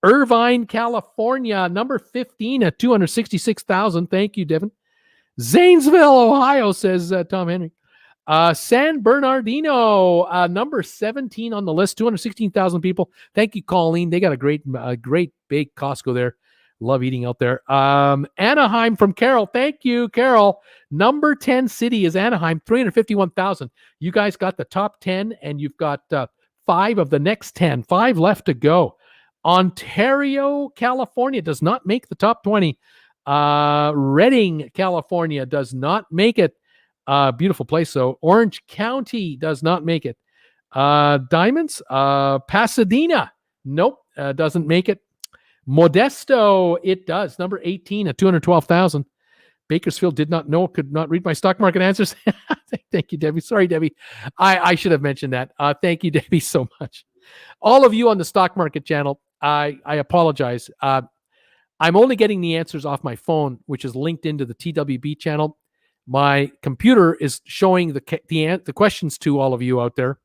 [SPEAKER 1] Irvine, California, number 15 at 266,000. Thank you, Devin. Zanesville, Ohio, says Tom Henry. San Bernardino, number 17 on the list, 216,000 people. Thank you, Colleen. They got a great big Costco there. Love eating out there. Anaheim from Carol. Thank you, Carol. Number 10 city is Anaheim, 351,000. You guys got the top 10, and you've got 5 of the next 10. 5 left to go. Ontario, California does not make the top 20. Redding, California does not make it. Beautiful place. So Orange County does not make it. Diamonds, Pasadena, nope, doesn't make it. Modesto, it does. Number 18 at 212,000. Bakersfield did not know, could not read my stock market answers. Thank you, Debbie. Sorry, Debbie. I should have mentioned that. Thank you, Debbie, so much. All of you on the stock market channel, I apologize. I'm only getting the answers off my phone, which is linked into the TWB channel. My computer is showing the questions to all of you out there.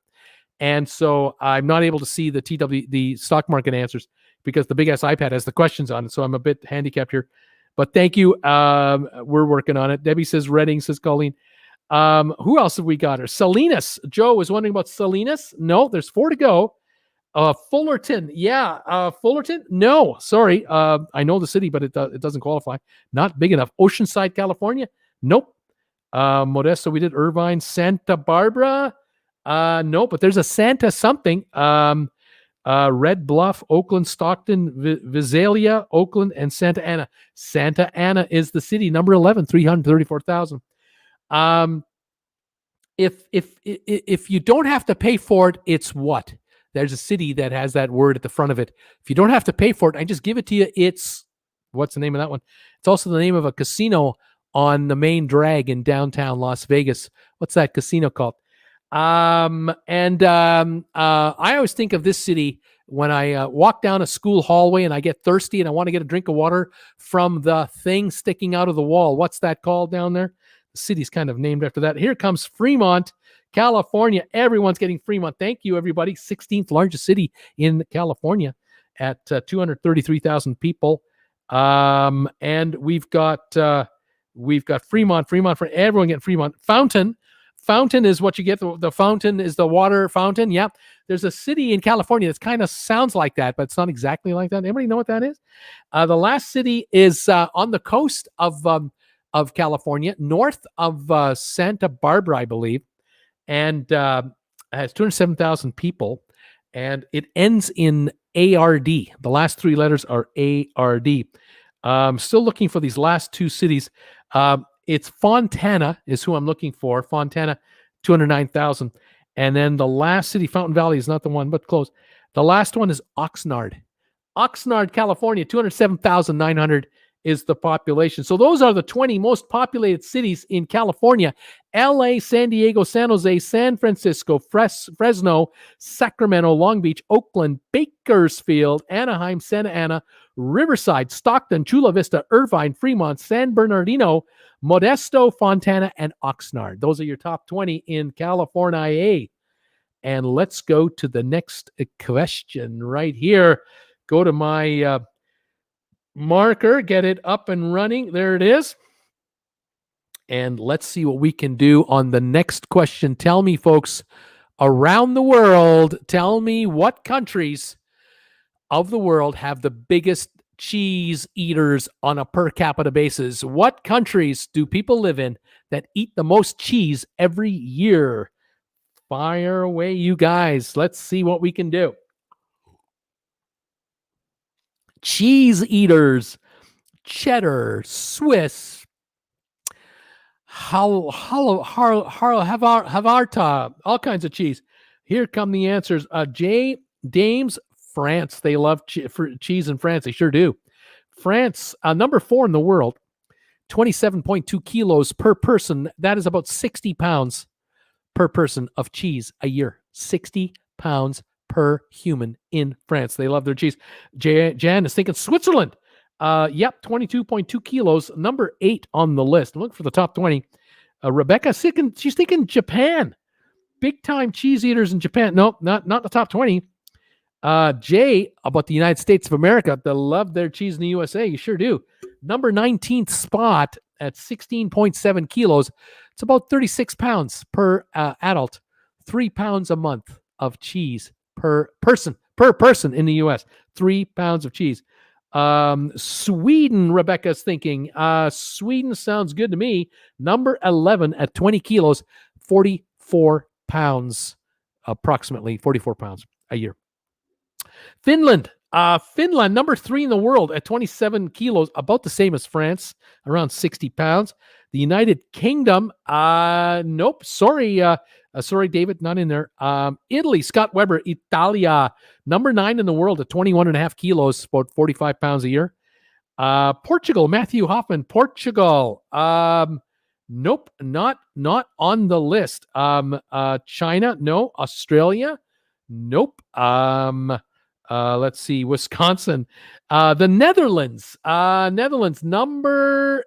[SPEAKER 1] And so I'm not able to see the stock market answers because the big ass iPad has the questions on it. So I'm a bit handicapped here. But thank you. We're working on it. Debbie says Reading, says Colleen. Who else have we got her? Salinas. Joe was wondering about Salinas. No, there's 4 to go. Fullerton. Yeah. Fullerton. No, sorry. I know the city, but it doesn't qualify. Not big enough. Oceanside, California. Nope. Modesto, we did. Irvine. Santa Barbara. No, but there's a Santa something. Red Bluff, Oakland, Stockton, Visalia, Oakland, and Santa Ana. Santa Ana is the city, number 11, 334,000. If you don't have to pay for it, it's what? There's a city that has that word at the front of it. If you don't have to pay for it, I just give it to you. It's, what's the name of that one? It's also the name of a casino on the main drag in downtown Las Vegas. What's that casino called? I always think of this city when I walk down a school hallway and I get thirsty and I want to get a drink of water from the thing sticking out of the wall. What's that called down there? The city's kind of named after that. Here comes Fremont, California. Everyone's getting Fremont. Thank you, everybody. 16th largest city in California at 233,000 people. And we've got Fremont, everyone getting Fremont. Fountain is what you get. The fountain is the water fountain. Yeah. There's a city in California that kind of sounds like that, but it's not exactly like that. Anybody know what that is? The last city is on the coast of California, north of Santa Barbara, I believe, and has 207,000 people, and it ends in ARD. The last 3 letters are ARD. Still looking for these last 2 cities. It's Fontana is who I'm looking for. Fontana, 209,000. And then the last city, Fountain Valley, is not the one, but close. The last one is Oxnard. Oxnard, California, 207,900 is the population. So those are the 20 most populated cities in California. LA, San Diego, San Jose, San Francisco, Fresno, Sacramento, Long Beach, Oakland, Bakersfield, Anaheim, Santa Ana, Riverside, Stockton, Chula Vista, Irvine, Fremont, San Bernardino, Modesto, Fontana, and Oxnard. Those are your top 20 in California. And let's go to the next question right here. Go to my marker, get it up and running. There it is. And let's see what we can do on the next question. Tell me, folks, around the world, tell me what countries of the world have the biggest cheese eaters on a per capita basis. What countries do people live in that eat the most cheese every year? Fire away, you guys. Let's see what we can do. Cheese eaters: cheddar, Swiss, Havarta, all kinds of cheese. Here come the answers. Dames, France. They love cheese in France. They sure do. France, number 4 in the world, 27.2 kilos per person. That is about 60 pounds per person of cheese a year. 60 pounds per human in France. They love their cheese. Jan is thinking Switzerland. Yep, 22.2 kilos, number 8 on the list. Look for the top 20. Rebecca, she's thinking Japan. Big time cheese eaters in Japan. No, not the top 20. Jay, about the United States of America. They love their cheese in the USA. You sure do. Number 19th spot at 16.7 kilos. It's about 36 pounds per adult. 3 pounds a month of cheese per person in the US. 3 pounds of cheese. Sweden, Rebecca's thinking. Sweden sounds good to me. Number 11 at 20 kilos, 44 pounds, approximately 44 pounds a year. Finland, number 3 in the world at 27 kilos, about the same as France, around 60 pounds. The United Kingdom, nope. Sorry, David, not in there. Italy, Scott Weber, Italia, number 9 in the world at 21.5 kilos, about 45 pounds a year. Portugal, Matthew Hoffman, Portugal. Nope, not on the list. China, no. Australia, nope. Let's see, Wisconsin. The Netherlands, number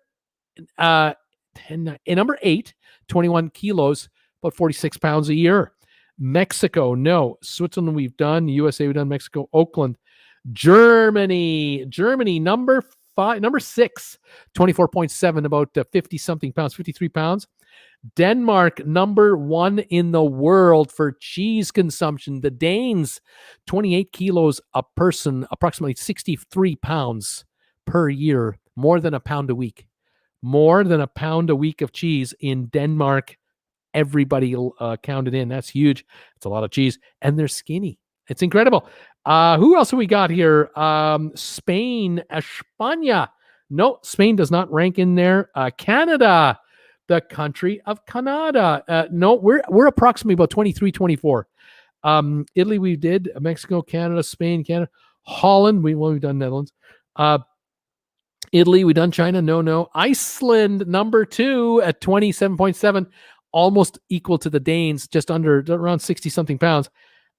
[SPEAKER 1] number 8, 21 kilos, about 46 pounds a year. Mexico, no. Switzerland, we've done. USA, we've done. Mexico, Oakland. Germany, number 6, 24.7, about 50 something pounds, 53 pounds. Denmark, number 1 in the world for cheese consumption. The Danes, 28 kilos a person, approximately 63 pounds per year, more than a pound a week. More than a pound a week of cheese in Denmark. Everybody counted in. That's huge. It's a lot of cheese. And they're skinny. It's incredible. Who else have we got here? Spain, España. No, Spain does not rank in there. Canada, the country of Canada. No, we're approximately about 23, 24. Italy, we did. Mexico, Canada, Spain, Canada. Holland, we've done Netherlands. Italy, we've done China. No. Iceland, number 2 at 27.7, almost equal to the Danes, just around 60 something pounds.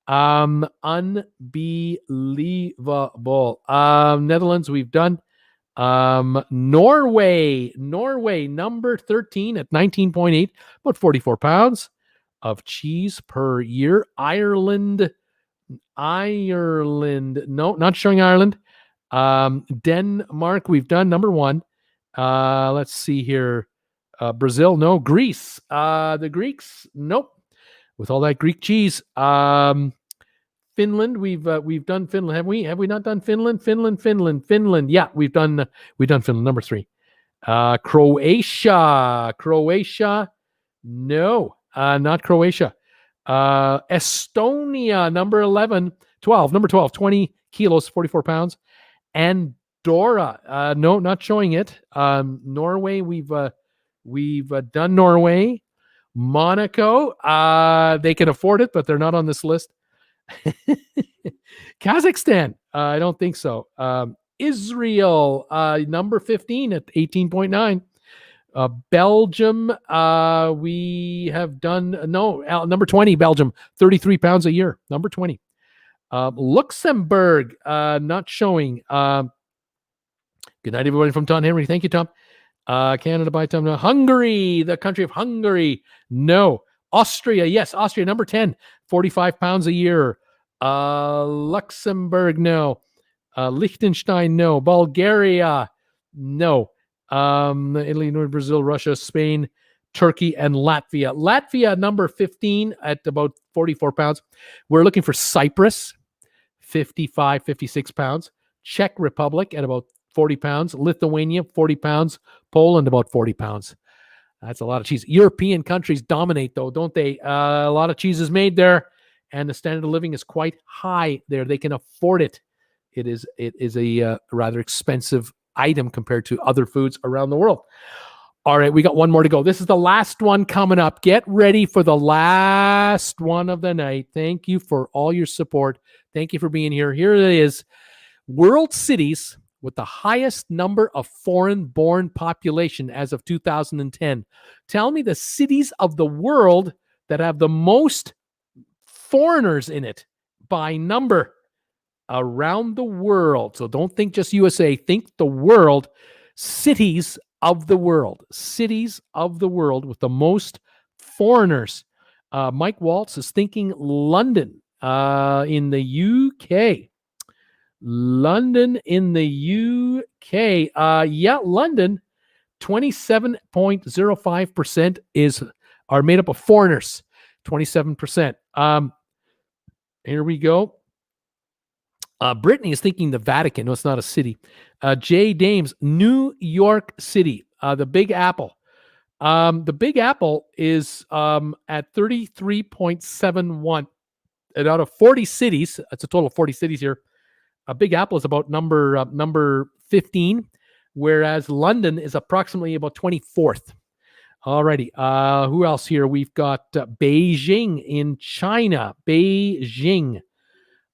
[SPEAKER 1] Unbelievable. Netherlands, we've done. Norway, number 13 at 19.8, about 44 pounds of cheese per year. Ireland, no, not showing Ireland. Denmark, we've done number 1. Let's see here. Brazil, no. Greece, the Greeks, nope. With all that Greek cheese. Finland, we've done Finland. Have we not done Finland? Finland. Yeah, we've done Finland, number 3. Croatia, no, not Croatia. Estonia, number 12, 20 kilos, 44 pounds. Andorra, no, not showing it. Norway, we've done Norway. Monaco, they can afford it, but they're not on this list. Kazakhstan, I don't think so. Israel, number 15 at 18.9. Belgium, we have done, number 20, Belgium, 33 pounds a year, number 20. Luxembourg, not showing. Good night, everybody from Tom Henry. Thank you, Tom. Canada by Tom. Hungary, the country of Hungary, no. Austria, yes, Austria, number 10, 45 pounds a year. Luxembourg, no. Liechtenstein, no. Bulgaria, no. Italy, North Brazil, Russia, Spain, Turkey, and Latvia. Latvia, number 15 at about 44 pounds. We're looking for Cyprus, 55, 56 pounds. Czech Republic at about 40 pounds. Lithuania, 40 pounds. Poland, about 40 pounds. That's a lot of cheese. European countries dominate, though, don't they? A lot of cheese is made there, and the standard of living is quite high there. They can afford it. It is a rather expensive item compared to other foods around the world. All right, we got one more to go. This is the last one coming up. Get ready for the last one of the night. Thank you for all your support. Thank you for being here. Here it is. World cities with the highest number of foreign-born population as of 2010. Tell me the cities of the world that have the most foreigners in it by number around the world. So don't think just USA. Think the world. Cities of the world. Cities of the world with the most foreigners. Mike Waltz is thinking London in the UK. London in the UK. London, 27.05% are made up of foreigners. 27%. Here we go. Brittany is thinking the Vatican. No, it's not a city. Jay Dames, New York City, the Big Apple. The Big Apple is at 33.71. And out of 40 cities, that's a total of 40 cities here. Big Apple is about number 15, whereas London is approximately about 24th. Alrighty. Who else here? We've got Beijing in China. Beijing.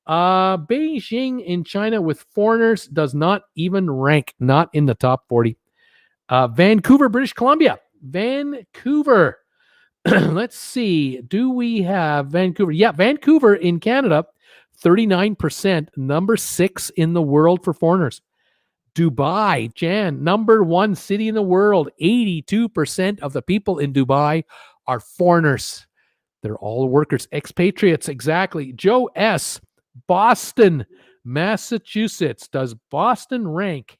[SPEAKER 1] Beijing in China with foreigners does not even rank, not in the top 40. Vancouver, British Columbia. Vancouver. Let's see. Do we have Vancouver? Yeah, Vancouver in Canada, 39%, number 6 in the world for foreigners. Dubai, Jan, number 1 city in the world. 82% of the people in Dubai are foreigners. They're all workers, expatriates, exactly. Joe S., Boston, Massachusetts. Does Boston rank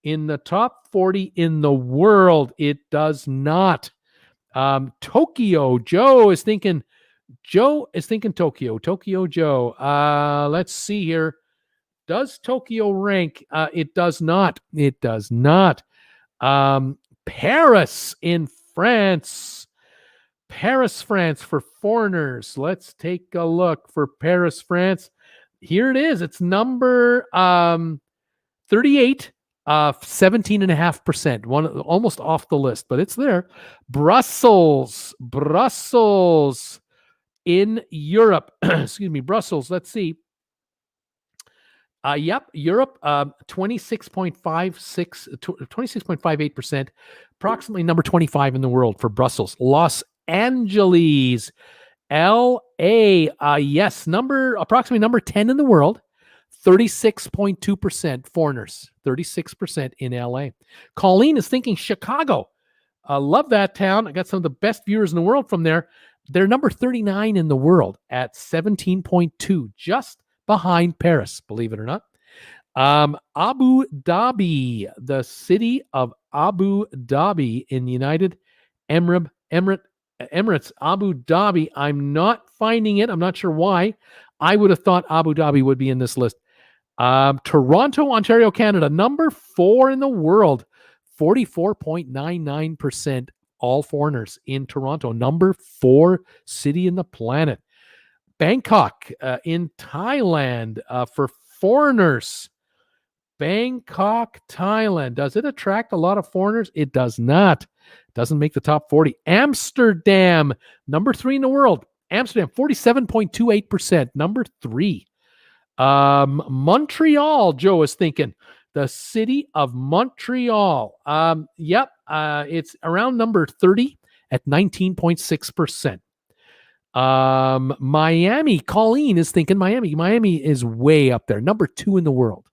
[SPEAKER 1] in the top 40 in the world? It does not. Tokyo, Joe is thinking Tokyo. Tokyo Joe. Let's see here. Does Tokyo rank? It does not. It does not. Paris in France. Paris, France for foreigners. Let's take a look for Paris, France. Here it is. It's number 38, 17.5%. One almost off the list, but it's there. Brussels in Europe. Excuse me, Brussels. Let's see. Europe, 26.58%, approximately number 25 in the world for Brussels. Los Angeles, LA, yes, approximately number 10 in the world, 36.2% foreigners, 36% in LA. Colleen is thinking Chicago. Love that town. I got some of the best viewers in the world from there. They're number 39 in the world at 17.2, just behind Paris, believe it or not. Abu Dhabi, the city of Abu Dhabi in the United Emirates, Abu Dhabi. I'm not finding it. I'm not sure why. I would have thought Abu Dhabi would be in this list. Toronto, Ontario, Canada, number 4 in the world, 44.99% all foreigners in Toronto, number 4 city in the planet. Bangkok in Thailand for foreigners. Bangkok, Thailand. Does it attract a lot of foreigners? It does not. Doesn't make the top 40. Amsterdam, number 3 in the world. Amsterdam, 47.28%, number 3. Montreal, Joe is thinking. The city of Montreal. It's around number 30 at 19.6%. Miami, Colleen is thinking Miami. Miami is way up there, number 2 in the world.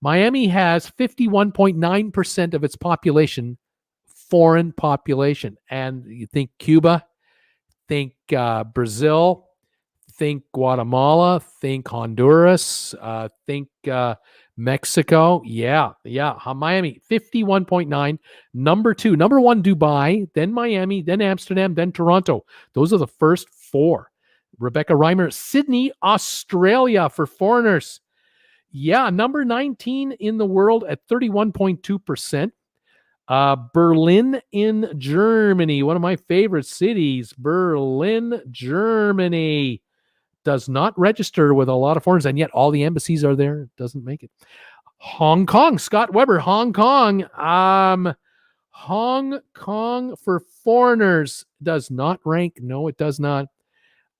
[SPEAKER 1] Miami has 51.9% of its population, foreign population. And you think Cuba, think Brazil, think Guatemala, think Honduras, think Mexico. Yeah. Miami, 51.9. Number 2. Number 1, Dubai, then Miami, then Amsterdam, then Toronto. Those are the first 4. Rebecca Reimer, Sydney, Australia for foreigners. Yeah, number 19 in the world at 31.2%. Berlin in Germany, one of my favorite cities. Berlin, Germany. Does not register with a lot of foreigners, and yet all the embassies are there. It doesn't make it. Hong Kong, Scott Weber, Hong Kong. Hong Kong for foreigners does not rank. No, it does not.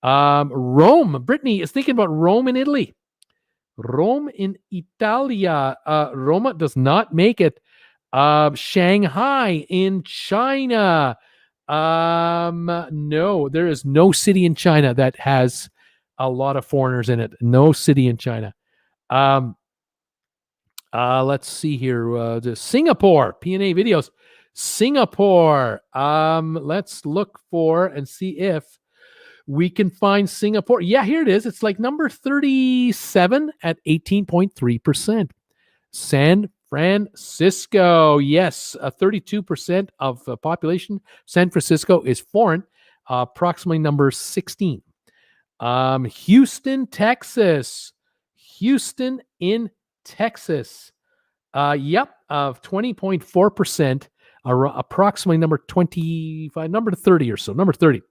[SPEAKER 1] Rome, Brittany is thinking about Rome in Italy. Rome in Italia. Roma does not make it. Shanghai in China. No, there is no city in China that has a lot of foreigners in it. No city in China. Let's see here. Singapore, P&A videos. Singapore. Let's look for and see if we can find Singapore. Yeah, here it is. It's like number 37 at 18.3%. San Francisco. Yes, 32% of the population. San Francisco is foreign, approximately number 16. Houston, Texas. Houston in Texas. Of 20.4%, approximately number 25, number 30 or so, number 30.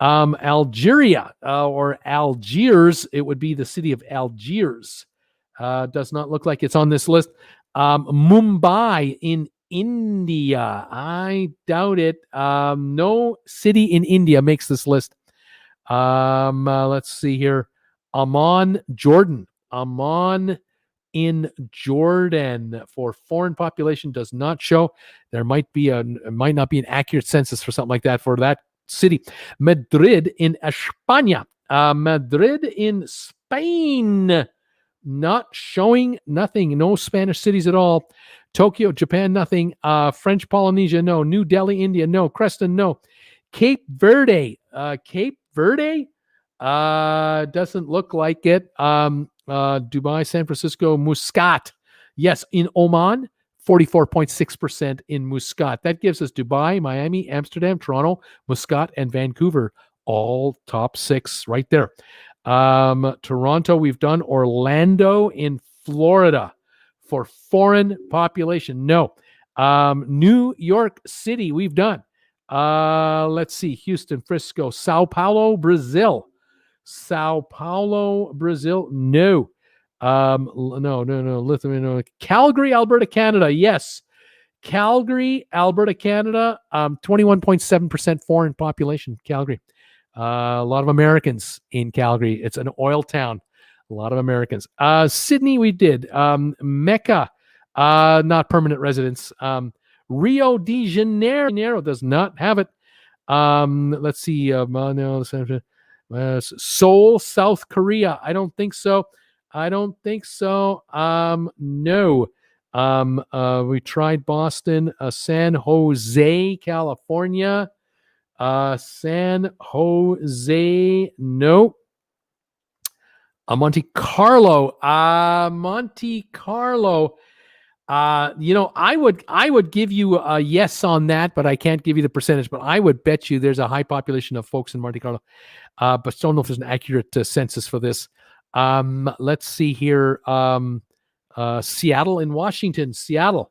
[SPEAKER 1] Algeria or Algiers, it would be the city of Algiers. Does not look like it's on this list. Mumbai in India. I doubt it. No city in India makes this list. Let's see here. Amman, Jordan. Amman in Jordan for foreign population does not show. There might not be an accurate census for something like that for that city. Madrid in España. Madrid in Spain. Not showing. Nothing. No Spanish cities at all. Tokyo, Japan, nothing. French Polynesia, no. New Delhi, India, no. Creston, no. Cape Verde. Cape Verde? Doesn't look like it. Dubai, San Francisco, Muscat. Yes, in Oman, 44.6% in Muscat. That gives us Dubai, Miami, Amsterdam, Toronto, Muscat, and Vancouver. All top 6 right there. Toronto, we've done. Orlando in Florida for foreign population. No. New York City, we've done. Let's see. Houston, Frisco, Sao Paulo, Brazil. Sao Paulo, Brazil. No. No. Lithuania. No. Calgary, Alberta, Canada. Yes. Calgary, Alberta, Canada. 21.7% foreign population. Calgary. A lot of Americans in Calgary. It's an oil town. A lot of Americans. Sydney, we did. Mecca, not permanent residents. Rio de Janeiro does not have it. Let's see. Seoul, South Korea. I don't think so. No. We tried Boston. San Jose, California. San Jose, no. Monte Carlo. Monte Carlo. I would give you a yes on that, but I can't give you the percentage. But I would bet you there's a high population of folks in Monte Carlo. But don't know if there's an accurate census for this. Let's see here. Seattle in Washington. Seattle.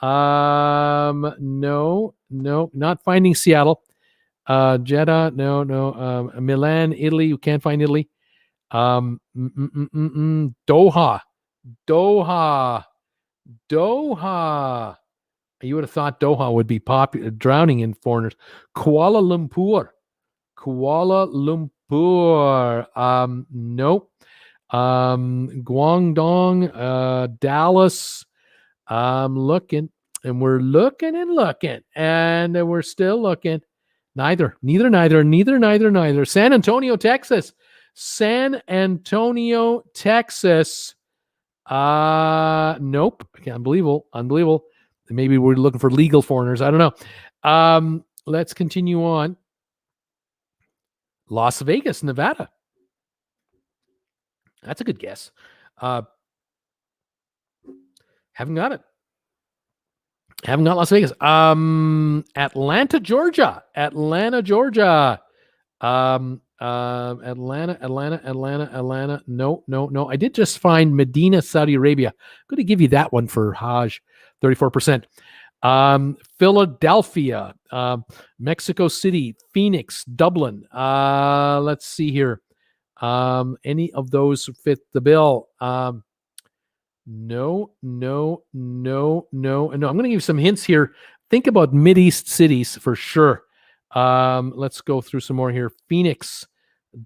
[SPEAKER 1] No, not finding Seattle. Jeddah, no. Milan, Italy. You can't find Italy. Doha. You would have thought Doha would be popular, drowning in foreigners. Kuala Lumpur. Nope. Guangdong, Dallas. I'm looking, and we're looking, and we're still looking. Neither. San Antonio, Texas. Nope. Unbelievable. Maybe we're looking for legal foreigners. I don't know. Let's continue on. Las Vegas, Nevada. That's a good guess. Haven't got it. Haven't got Las Vegas. Atlanta, Georgia. Atlanta. No. I did just find Medina, Saudi Arabia. I'm going to give you that one for Hajj, 34%. Philadelphia, Mexico City, Phoenix, Dublin. Let's see here. Any of those fit the bill? No. I'm going to give you some hints here. Think about Mideast cities for sure. Let's go through some more here. Phoenix,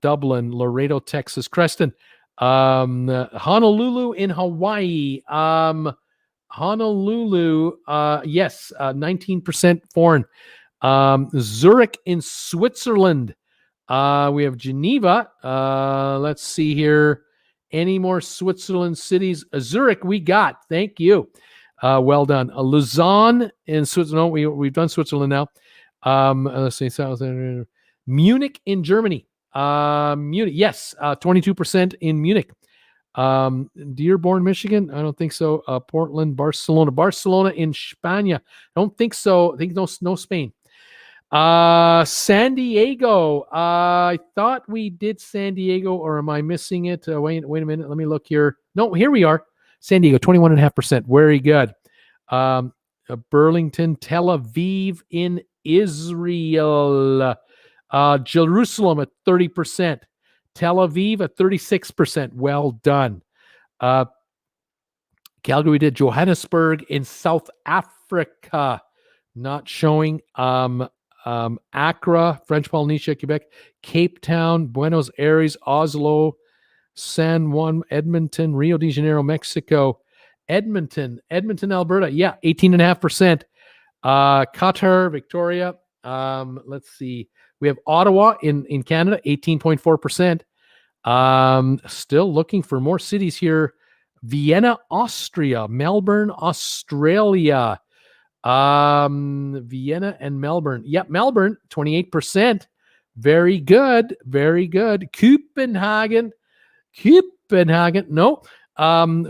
[SPEAKER 1] Dublin, Laredo, Texas, Creston, Honolulu in Hawaii. Honolulu, yes, 19% foreign. Zurich in Switzerland. We have Geneva. Let's see here. Any more Switzerland cities? Zurich, we got. Thank you. Well done. Lausanne in Switzerland. No, we've done Switzerland now. Let's see. Munich in Germany. Munich, yes, 22% in Munich. Dearborn, Michigan. I don't think so. Portland, Barcelona in Spain. I don't think so. I think no Spain. San Diego. I thought we did San Diego, or am I missing it? Wait a minute. Let me look here. No, here we are. San Diego, 21.5%. Very good. Burlington, Tel Aviv in Israel. Jerusalem at 30%. Tel Aviv at 36%. Well done. Calgary, we did Johannesburg in South Africa. Africa, not showing. Accra, French Polynesia, Quebec, Cape Town, Buenos Aires, Oslo, San Juan, Edmonton, Rio de Janeiro, Mexico, Edmonton, Alberta. Yeah, 18.5%. Qatar, Victoria. Let's see. We have Ottawa in Canada, 18.4%. Still looking for more cities here. Vienna, Austria, Melbourne, Australia. Vienna and Melbourne. Yep, Melbourne, 28%. Very good. Very good. Copenhagen. No.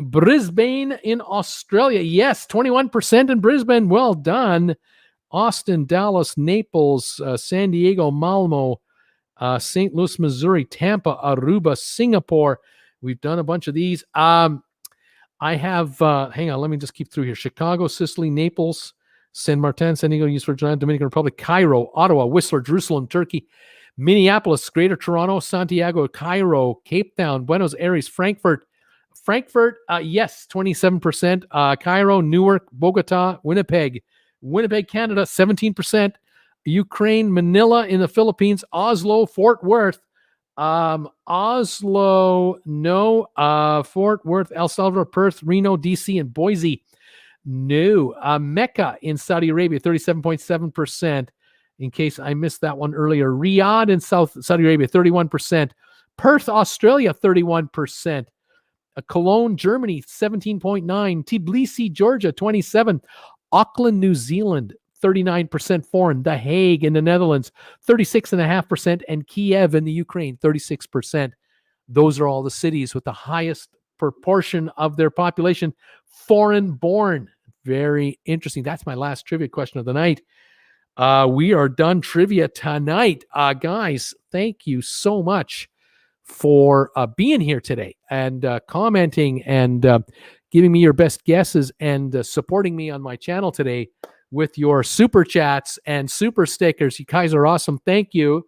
[SPEAKER 1] Brisbane in Australia. Yes, 21% in Brisbane. Well done. Austin, Dallas, Naples, San Diego, Malmo, St. Louis, Missouri, Tampa, Aruba, Singapore. We've done a bunch of these. I have, hang on, let me just keep through here. Chicago, Sicily, Naples, San Martin, San Diego, Use for Dominican Republic, Cairo, Ottawa, Whistler, Jerusalem, Turkey, Minneapolis, Greater Toronto, Santiago, Cairo, Cape Town, Buenos Aires, Frankfurt, yes, 27%. Cairo, Newark, Bogota, Winnipeg, Canada, 17%. Ukraine, Manila in the Philippines, Oslo, Fort Worth, Oslo, no. Fort Worth, El Salvador, Perth, Reno, DC, and Boise, no. Mecca in Saudi Arabia, 37.7%. In case I missed that one earlier. Riyadh in Saudi Arabia, 31%. Perth, Australia, 31%. Cologne, Germany, 17.9%. Tbilisi, Georgia, 27%. Auckland, New Zealand, 39% foreign. The Hague in the Netherlands, 36.5%. And Kiev in the Ukraine, 36%. Those are all the cities with the highest proportion of their population foreign-born. Very interesting. That's my last trivia question of the night. We are done trivia tonight. Guys, thank you so much for being here today and commenting and giving me your best guesses and supporting me on my channel today with your super chats and super stickers. You guys are awesome. Thank you.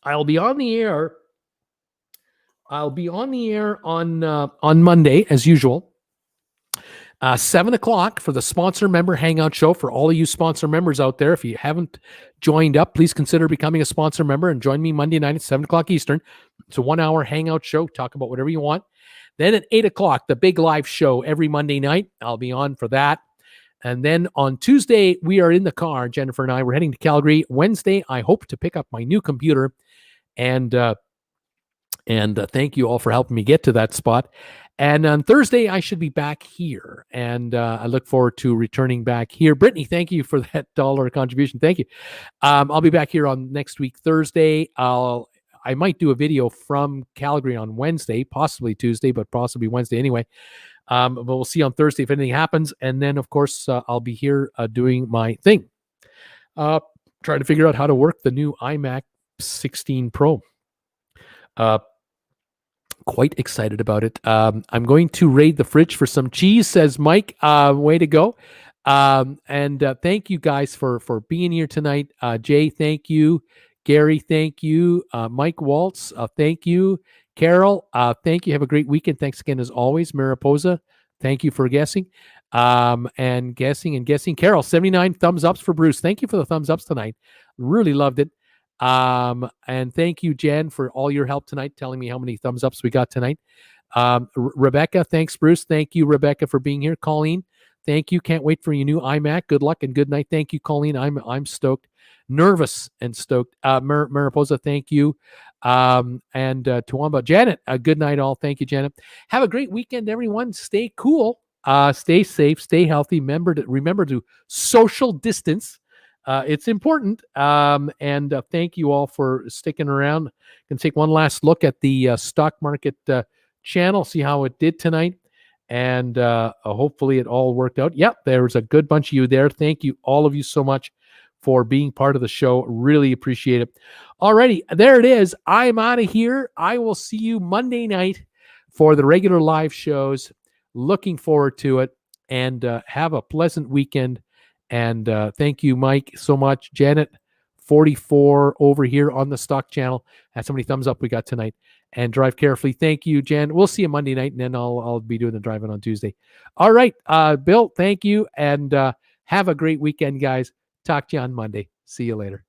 [SPEAKER 1] I'll be on the air on Monday, as usual. 7 o'clock for the sponsor member hangout show. For all of you sponsor members out there, if you haven't joined up, please consider becoming a sponsor member and join me Monday night at 7 o'clock Eastern. It's a 1-hour hangout show. Talk about whatever you want. Then at 8 o'clock, the big live show every Monday night. I'll be on for that. And then on Tuesday, we are in the car, Jennifer and I. We're heading to Calgary. Wednesday, I hope to pick up my new computer. And thank you all for helping me get to that spot. And on Thursday, I should be back here. And I look forward to returning back here. Brittany, thank you for that $1 contribution. Thank you. I'll be back here on next week, Thursday. I might do a video from Calgary on Wednesday, possibly Tuesday, but possibly Wednesday anyway. But we'll see on Thursday if anything happens. And then, of course, I'll be here doing my thing. Trying to figure out how to work the new iMac 16 Pro. Quite excited about it. I'm going to raid the fridge for some cheese, says Mike. Way to go. And thank you guys for being here tonight. Jay, thank you. Gary, thank you. Mike Waltz, thank you. Carol, thank you. Have a great weekend. Thanks again, as always. Mariposa, thank you for guessing. And guessing. Carol, 79 thumbs ups for Bruce. Thank you for the thumbs ups tonight. Really loved it. And thank you, Jen, for all your help tonight, telling me how many thumbs ups we got tonight. Rebecca, thanks, Bruce. Thank you, Rebecca, for being here. Colleen, thank you. Can't wait for your new iMac. Good luck and good night. Thank you, Colleen. I'm stoked, nervous and stoked. Mariposa, thank you. And Toowoomba, Janet, good night, all. Thank you, Janet. Have a great weekend, everyone. Stay cool. Stay safe. Stay healthy. Remember to social distance. It's important. And thank you all for sticking around. Can take one last look at the stock market channel, see how it did tonight. And hopefully it all worked out. Yep, there's a good bunch of you there. Thank you, all of you, so much for being part of the show. Really appreciate it. Alrighty, there it is. I'm out of here. I will see you Monday night for the regular live shows. Looking forward to it. And have a pleasant weekend. And thank you, Mike, so much. Janet, 44 over here on the stock channel. That's how many thumbs up we got tonight. And drive carefully. Thank you, Jen. We'll see you Monday night, and then I'll be doing the driving on Tuesday. All right, Bill, thank you, and have a great weekend, guys. Talk to you on Monday. See you later.